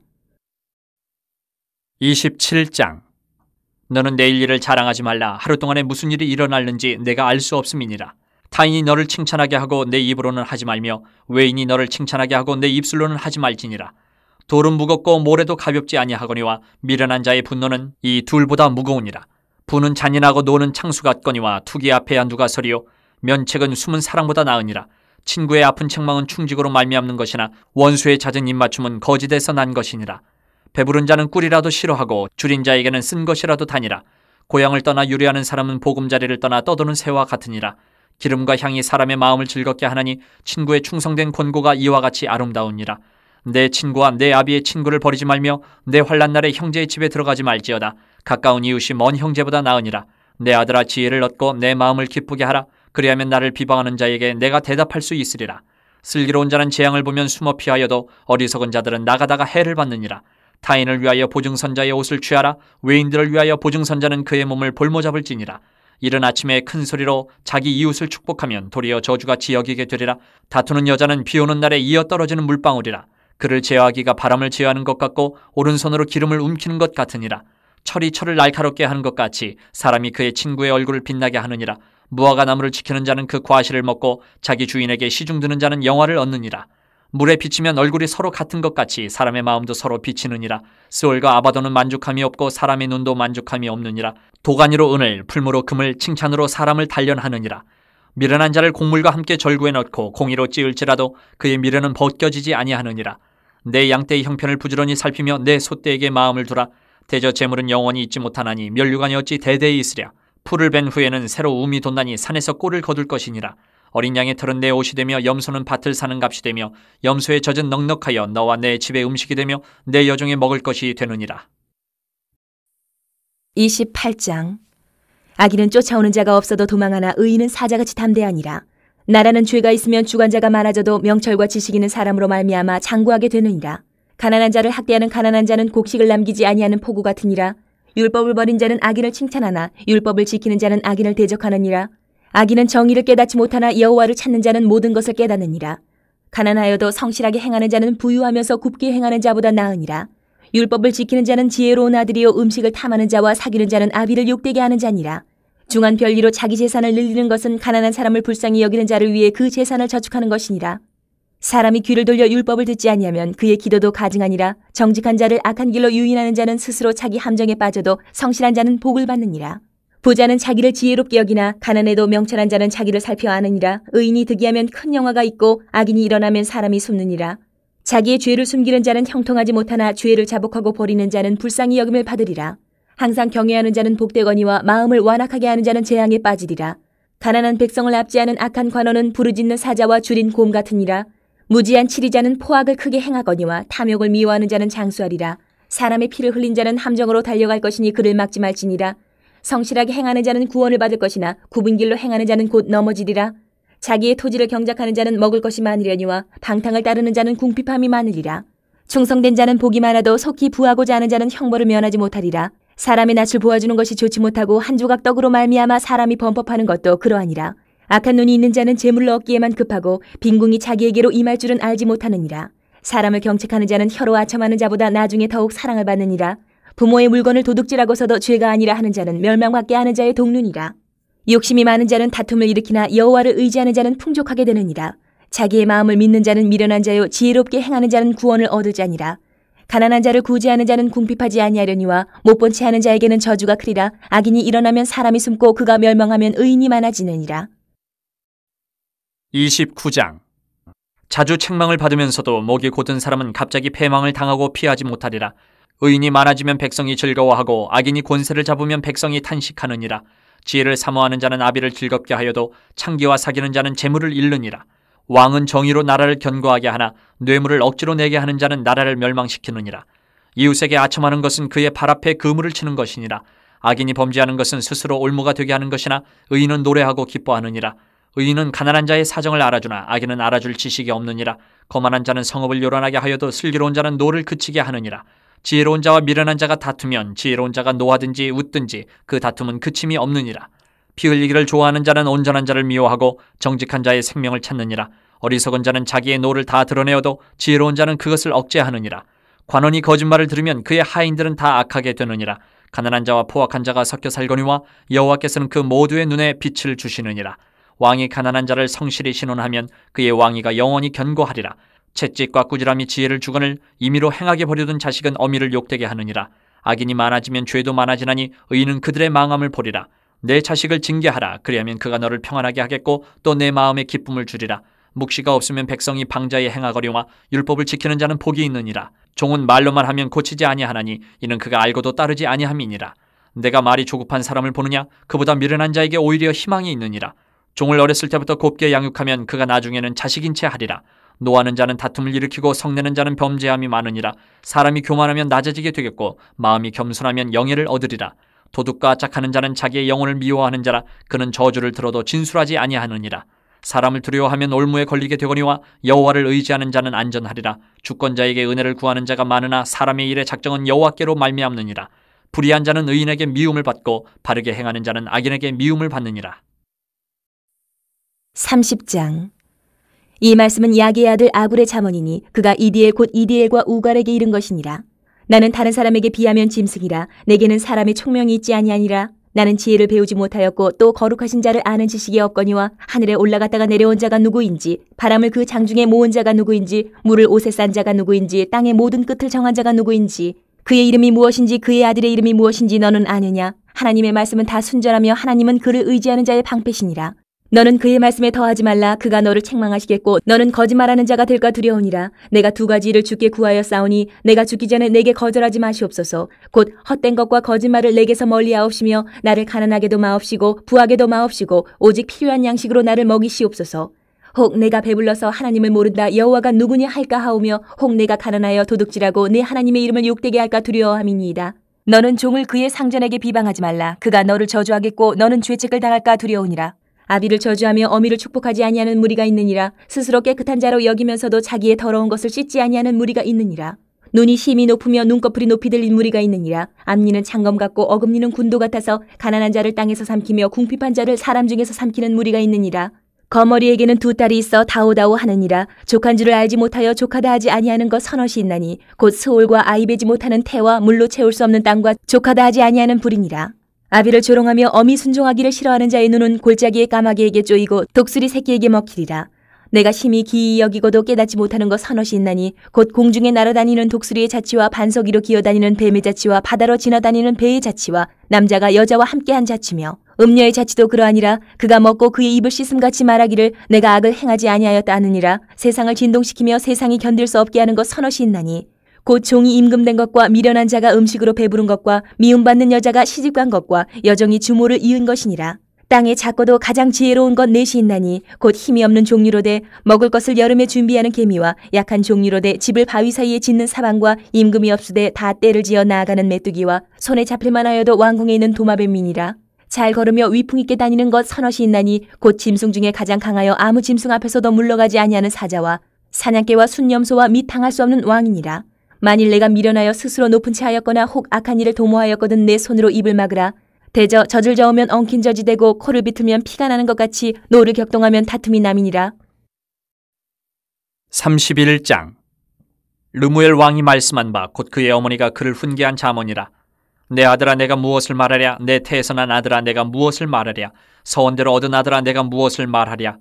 27장. 너는 내일 일을 자랑하지 말라. 하루 동안에 무슨 일이 일어날는지 내가 알 수 없음이니라. 타인이 너를 칭찬하게 하고 내 입으로는 하지 말며 외인이 너를 칭찬하게 하고 내 입술로는 하지 말지니라. 돌은 무겁고 모래도 가볍지 아니하거니와 미련한 자의 분노는 이 둘보다 무거우니라. 부는 잔인하고 노는 창수 같거니와 투기 앞에야 누가 서리요. 면책은 숨은 사랑보다 나으니라. 친구의 아픈 책망은 충직으로 말미암는 것이나 원수의 잦은 입맞춤은 거짓에서 난 것이니라. 배부른 자는 꿀이라도 싫어하고 줄인 자에게는 쓴 것이라도 다니라. 고향을 떠나 유래하는 사람은 보금자리를 떠나 떠도는 새와 같으니라. 기름과 향이 사람의 마음을 즐겁게 하나니 친구의 충성된 권고가 이와 같이 아름다우니라. 내 친구와 내 아비의 친구를 버리지 말며 내 환난 날에 형제의 집에 들어가지 말지어다. 가까운 이웃이 먼 형제보다 나으니라. 내 아들아 지혜를 얻고 내 마음을 기쁘게 하라. 그리하면 나를 비방하는 자에게 내가 대답할 수 있으리라. 슬기로운 자는 재앙을 보면 숨어 피하여도 어리석은 자들은 나가다가 해를 받느니라. 타인을 위하여 보증선자의 옷을 취하라. 외인들을 위하여 보증선자는 그의 몸을 볼모잡을지니라. 이른 아침에 큰 소리로 자기 이웃을 축복하면 도리어 저주같이 여기게 되리라. 다투는 여자는 비 오는 날에 이어 떨어지는 물방울이라. 그를 제어하기가 바람을 제어하는 것 같고 오른손으로 기름을 움키는 것 같으니라. 철이 철을 날카롭게 하는 것 같이 사람이 그의 친구의 얼굴을 빛나게 하느니라. 무화과 나무를 지키는 자는 그 과실을 먹고 자기 주인에게 시중드는 자는 영화를 얻느니라. 물에 비치면 얼굴이 서로 같은 것 같이 사람의 마음도 서로 비치느니라. 스올과 아바도는 만족함이 없고 사람의 눈도 만족함이 없느니라. 도가니로 은을, 풀무로 금을, 칭찬으로 사람을 단련하느니라. 미련한 자를 곡물과 함께 절구에 넣고 공의로 찌을지라도 그의 미련은 벗겨지지 아니하느니라. 내 양떼의 형편을 부지런히 살피며 내 소떼에게 마음을 두라. 대저 재물은 영원히 있지 못하나니 면류관이 어찌 대대히 있으랴. 풀을 벤 후에는 새로 움이 돋나니 산에서 꼴을 거둘 것이니라. 어린 양의 털은 내 옷이 되며 염소는 밭을 사는 값이 되며 염소의 젖은 넉넉하여 너와 내 집의 음식이 되며 내 여종의 먹을 것이 되느니라. 28장. 악인은 쫓아오는 자가 없어도 도망하나 의인은 사자같이 담대하니라. 나라는 죄가 있으면 주관자가 많아져도 명철과 지식 있는 사람으로 말미암아 장구하게 되느니라. 가난한 자를 학대하는 가난한 자는 곡식을 남기지 아니하는 포구 같으니라. 율법을 버린 자는 악인을 칭찬하나 율법을 지키는 자는 악인을 대적하느니라. 악인은 정의를 깨닫지 못하나 여호와를 찾는 자는 모든 것을 깨닫느니라. 가난하여도 성실하게 행하는 자는 부유하면서 굽게 행하는 자보다 나으니라. 율법을 지키는 자는 지혜로운 아들이요 음식을 탐하는 자와 사귀는 자는 아비를 욕되게 하는 자니라. 중한 별리로 자기 재산을 늘리는 것은 가난한 사람을 불쌍히 여기는 자를 위해 그 재산을 저축하는 것이니라. 사람이 귀를 돌려 율법을 듣지 아니하면 그의 기도도 가증하니라. 정직한 자를 악한 길로 유인하는 자는 스스로 자기 함정에 빠져도 성실한 자는 복을 받느니라. 부자는 자기를 지혜롭게 여기나 가난해도 명철한 자는 자기를 살펴 아느니라. 의인이 득이하면 큰 영화가 있고 악인이 일어나면 사람이 숨느니라. 자기의 죄를 숨기는 자는 형통하지 못하나 죄를 자복하고 버리는 자는 불쌍히 여김을 받으리라. 항상 경외하는 자는 복되거니와 마음을 완악하게 하는 자는 재앙에 빠지리라. 가난한 백성을 압제하는 악한 관원은 부르짖는 사자와 줄인 곰 같으니라. 무지한 치리자는 포악을 크게 행하거니와 탐욕을 미워하는 자는 장수하리라. 사람의 피를 흘린 자는 함정으로 달려갈 것이니 그를 막지 말지니라. 성실하게 행하는 자는 구원을 받을 것이나 굽은 길로 행하는 자는 곧 넘어지리라. 자기의 토지를 경작하는 자는 먹을 것이 많으려니와 방탕을 따르는 자는 궁핍함이 많으리라. 충성된 자는 복이 많아도 속히 부하고자 하는 자는 형벌을 면하지 못하리라. 사람의 낯을 보아주는 것이 좋지 못하고 한 조각 떡으로 말미암아 사람이 범법하는 것도 그러하니라. 악한 눈이 있는 자는 재물을 얻기에만 급하고 빈궁이 자기에게로 임할 줄은 알지 못하느니라. 사람을 경책하는 자는 혀로 아첨하는 자보다 나중에 더욱 사랑을 받느니라. 부모의 물건을 도둑질하고서도 죄가 아니라 하는 자는 멸망받게 하는 자의 동륜이라. 욕심이 많은 자는 다툼을 일으키나 여호와를 의지하는 자는 풍족하게 되느니라. 자기의 마음을 믿는 자는 미련한 자요 지혜롭게 행하는 자는 구원을 얻을 자니라. 가난한 자를 구제하는 자는 궁핍하지 아니하려니와 못본 채 하는 자에게는 저주가 크리라. 악인이 일어나면 사람이 숨고 그가 멸망하면 의인이 많아지느니라. 29장. 자주 책망을 받으면서도 목이 곧은 사람은 갑자기 패망을 당하고 피하지 못하리라. 의인이 많아지면 백성이 즐거워하고 악인이 권세를 잡으면 백성이 탄식하느니라. 지혜를 사모하는 자는 아비를 즐겁게 하여도 창기와 사귀는 자는 재물을 잃느니라. 왕은 정의로 나라를 견고하게 하나 뇌물을 억지로 내게 하는 자는 나라를 멸망시키느니라. 이웃에게 아첨하는 것은 그의 발 앞에 그물을 치는 것이니라. 악인이 범죄하는 것은 스스로 올무가 되게 하는 것이나 의인은 노래하고 기뻐하느니라. 의인은 가난한 자의 사정을 알아주나 악인은 알아줄 지식이 없느니라. 거만한 자는 성읍을 요란하게 하여도 슬기로운 자는 노를 그치게 하느니라. 지혜로운 자와 미련한 자가 다투면 지혜로운 자가 노하든지 웃든지 그 다툼은 그침이 없느니라. 피 흘리기를 좋아하는 자는 온전한 자를 미워하고 정직한 자의 생명을 찾느니라. 어리석은 자는 자기의 노를 다 드러내어도 지혜로운 자는 그것을 억제하느니라. 관원이 거짓말을 들으면 그의 하인들은 다 악하게 되느니라. 가난한 자와 포악한 자가 섞여 살거니와 여호와께서는 그 모두의 눈에 빛을 주시느니라. 왕이 가난한 자를 성실히 신원하면 그의 왕위가 영원히 견고하리라. 채찍과 꾸지람이 지혜를 주거늘 임의로 행하게 버려둔 자식은 어미를 욕되게 하느니라. 악인이 많아지면 죄도 많아지나니 의인은 그들의 망함을 보리라. 내 자식을 징계하라. 그리하면 그가 너를 평안하게 하겠고 또 내 마음에 기쁨을 주리라. 묵시가 없으면 백성이 방자에 행하거려와 율법을 지키는 자는 복이 있느니라. 종은 말로만 하면 고치지 아니하나니 이는 그가 알고도 따르지 아니함이니라. 내가 말이 조급한 사람을 보느냐? 그보다 미련한 자에게 오히려 희망이 있느니라. 종을 어렸을 때부터 곱게 양육하면 그가 나중에는 자식인 채 하리라. 노하는 자는 다툼을 일으키고 성내는 자는 범죄함이 많으니라. 사람이 교만하면 낮아지게 되겠고 마음이 겸손하면 영예를 얻으리라. 도둑과 짝하는 자는 자기의 영혼을 미워하는 자라. 그는 저주를 들어도 진술하지 아니하느니라. 사람을 두려워하면 올무에 걸리게 되거니와 여호와를 의지하는 자는 안전하리라. 주권자에게 은혜를 구하는 자가 많으나 사람의 일의 작정은 여호와께로 말미암느니라. 불의한 자는 의인에게 미움을 받고 바르게 행하는 자는 악인에게 미움을 받느니라. 30장. 이 말씀은 야게의 아들 아굴의 잠언이니 그가 이디엘 곧 이디엘과 우갈에게 이른 것이니라. 나는 다른 사람에게 비하면 짐승이라. 내게는 사람의 총명이 있지 아니하니라. 나는 지혜를 배우지 못하였고 또 거룩하신 자를 아는 지식이 없거니와 하늘에 올라갔다가 내려온 자가 누구인지, 바람을 그 장중에 모은 자가 누구인지, 물을 옷에 싼 자가 누구인지, 땅의 모든 끝을 정한 자가 누구인지, 그의 이름이 무엇인지 그의 아들의 이름이 무엇인지 너는 아느냐? 하나님의 말씀은 다 순전하며 하나님은 그를 의지하는 자의 방패시니라. 너는 그의 말씀에 더하지 말라. 그가 너를 책망하시겠고 너는 거짓말하는 자가 될까 두려우니라. 내가 두 가지 일을 주께 구하여 싸우니 내가 죽기 전에 내게 거절하지 마시옵소서. 곧 헛된 것과 거짓말을 내게서 멀리하옵시며 나를 가난하게도 마옵시고 부하게도 마옵시고 오직 필요한 양식으로 나를 먹이시옵소서. 혹 내가 배불러서 하나님을 모른다 여호와가 누구냐 할까 하오며 혹 내가 가난하여 도둑질하고 내 하나님의 이름을 욕되게 할까 두려워함이니이다. 너는 종을 그의 상전에게 비방하지 말라. 그가 너를 저주하겠고 너는 죄책을 당할까 두려우니라. 아비를 저주하며 어미를 축복하지 아니하는 무리가 있느니라. 스스로 깨끗한 자로 여기면서도 자기의 더러운 것을 씻지 아니하는 무리가 있느니라. 눈이 심히 높으며 눈꺼풀이 높이 들린 무리가 있느니라. 앞니는 창검 같고 어금니는 군도 같아서 가난한 자를 땅에서 삼키며 궁핍한 자를 사람 중에서 삼키는 무리가 있느니라. 거머리에게는 두 딸이 있어 다오다오 하느니라. 족한 줄을 알지 못하여 족하다 하지 아니하는 것 서너이 있나니 곧 스올과 아이 베지 못하는 태와 물로 채울 수 없는 땅과 족하다 하지 아니하는 불이니라. 아비를 조롱하며 어미 순종하기를 싫어하는 자의 눈은 골짜기의 까마귀에게 쪼이고 독수리 새끼에게 먹히리라. 내가 심히 기이 여기고도 깨닫지 못하는 것 서너이 있나니 곧 공중에 날아다니는 독수리의 자치와 반석 위로 기어다니는 뱀의 자치와 바다로 지나다니는 배의 자치와 남자가 여자와 함께한 자치며 음녀의 자치도 그러하니라. 그가 먹고 그의 입을 씻음같이 말하기를 내가 악을 행하지 아니하였다 하느니라. 세상을 진동시키며 세상이 견딜 수 없게 하는 것 서너이 있나니 곧 종이 임금된 것과 미련한 자가 음식으로 배부른 것과 미움받는 여자가 시집간 것과 여종이 주모를 이은 것이니라. 땅에 작고도 가장 지혜로운 것 넷이 있나니 곧 힘이 없는 종류로 돼 먹을 것을 여름에 준비하는 개미와 약한 종류로 돼 집을 바위 사이에 짓는 사방과 임금이 없으되 다 떼를 지어 나아가는 메뚜기와 손에 잡힐만 하여도 왕궁에 있는 도마뱀이니라. 잘 걸으며 위풍 있게 다니는 것 서너이 있나니 곧 짐승 중에 가장 강하여 아무 짐승 앞에서도 물러가지 아니하는 사자와 사냥개와 순념소와 및 당할 수 없는 왕이니라. 만일 내가 미련하여 스스로 높은 채 하였거나 혹 악한 일을 도모하였거든 내 손으로 입을 막으라. 대저 젖을 저으면 엉킨 젖이 되고 코를 비틀면 피가 나는 것 같이 노를 격동하면 다툼이 남이니라. 31장. 르무엘 왕이 말씀한 바 곧 그의 어머니가 그를 훈계한 잠언이라. 내 아들아 내가 무엇을 말하랴. 내 태에서 난 아들아 내가 무엇을 말하랴. 서원대로 얻은 아들아 내가 무엇을 말하랴.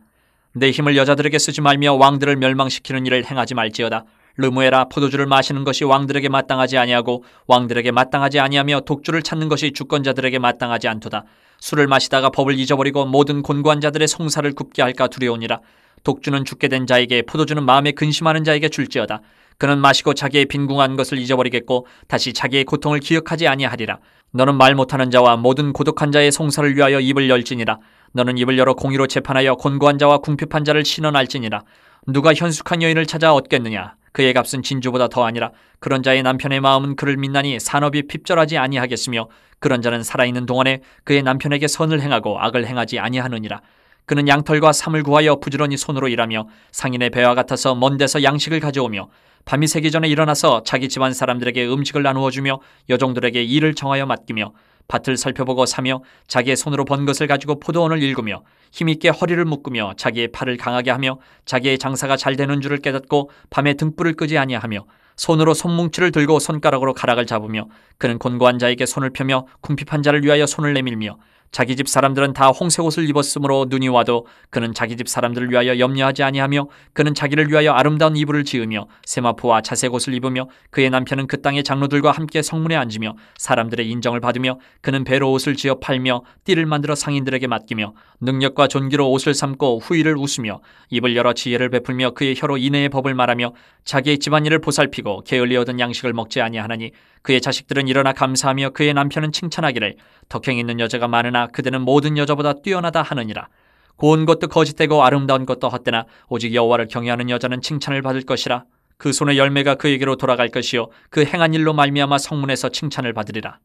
내 힘을 여자들에게 쓰지 말며 왕들을 멸망시키는 일을 행하지 말지어다. 르무엘아 포도주를 마시는 것이 왕들에게 마땅하지 아니하고 왕들에게 마땅하지 아니하며 독주를 찾는 것이 주권자들에게 마땅하지 않도다. 술을 마시다가 법을 잊어버리고 모든 곤고한 자들의 송사를 굽게 할까 두려우니라. 독주는 죽게 된 자에게 포도주는 마음에 근심하는 자에게 줄지어다. 그는 마시고 자기의 빈궁한 것을 잊어버리겠고 다시 자기의 고통을 기억하지 아니하리라. 너는 말 못하는 자와 모든 고독한 자의 송사를 위하여 입을 열지니라. 너는 입을 열어 공의로 재판하여 곤고한 자와 궁핍한 자를 신원할지니라. 누가 현숙한 여인을 찾아 얻겠느냐. 그의 값은 진주보다 더하니라. 그런 자의 남편의 마음은 그를 믿나니 산업이 핍절하지 아니하겠으며 그런 자는 살아있는 동안에 그의 남편에게 선을 행하고 악을 행하지 아니하느니라. 그는 양털과 삼을 구하여 부지런히 손으로 일하며 상인의 배와 같아서 먼 데서 양식을 가져오며 밤이 새기 전에 일어나서 자기 집안 사람들에게 음식을 나누어 주며 여종들에게 일을 정하여 맡기며 밭을 살펴보고 사며 자기의 손으로 번 것을 가지고 포도원을 일구며 힘있게 허리를 묶으며 자기의 팔을 강하게 하며 자기의 장사가 잘 되는 줄을 깨닫고 밤에 등불을 끄지 아니하며 손으로 손뭉치를 들고 손가락으로 가락을 잡으며 그는 곤고한 자에게 손을 펴며 궁핍한 자를 위하여 손을 내밀며 자기 집 사람들은 다 홍색 옷을 입었으므로 눈이 와도 그는 자기 집 사람들을 위하여 염려하지 아니하며 그는 자기를 위하여 아름다운 이불을 지으며 세마포와 자색 옷을 입으며 그의 남편은 그 땅의 장로들과 함께 성문에 앉으며 사람들의 인정을 받으며 그는 배로 옷을 지어 팔며 띠를 만들어 상인들에게 맡기며 능력과 존귀로 옷을 삼고 후일을 웃으며 입을 열어 지혜를 베풀며 그의 혀로 인애의 법을 말하며 자기의 집안일을 보살피고 게을리 얻은 양식을 먹지 아니하나니 그의 자식들은 일어나 감사하며 그의 남편은 칭찬하기를 덕행 있는 여자가 많으나 그대는 모든 여자보다 뛰어나다 하느니라. 고운 것도 거짓되고 아름다운 것도 헛되나 오직 여호와를 경외하는 여자는 칭찬을 받을 것이라. 그 손의 열매가 그에게로 돌아갈 것이요 그 행한 일로 말미암아 성문에서 칭찬을 받으리라.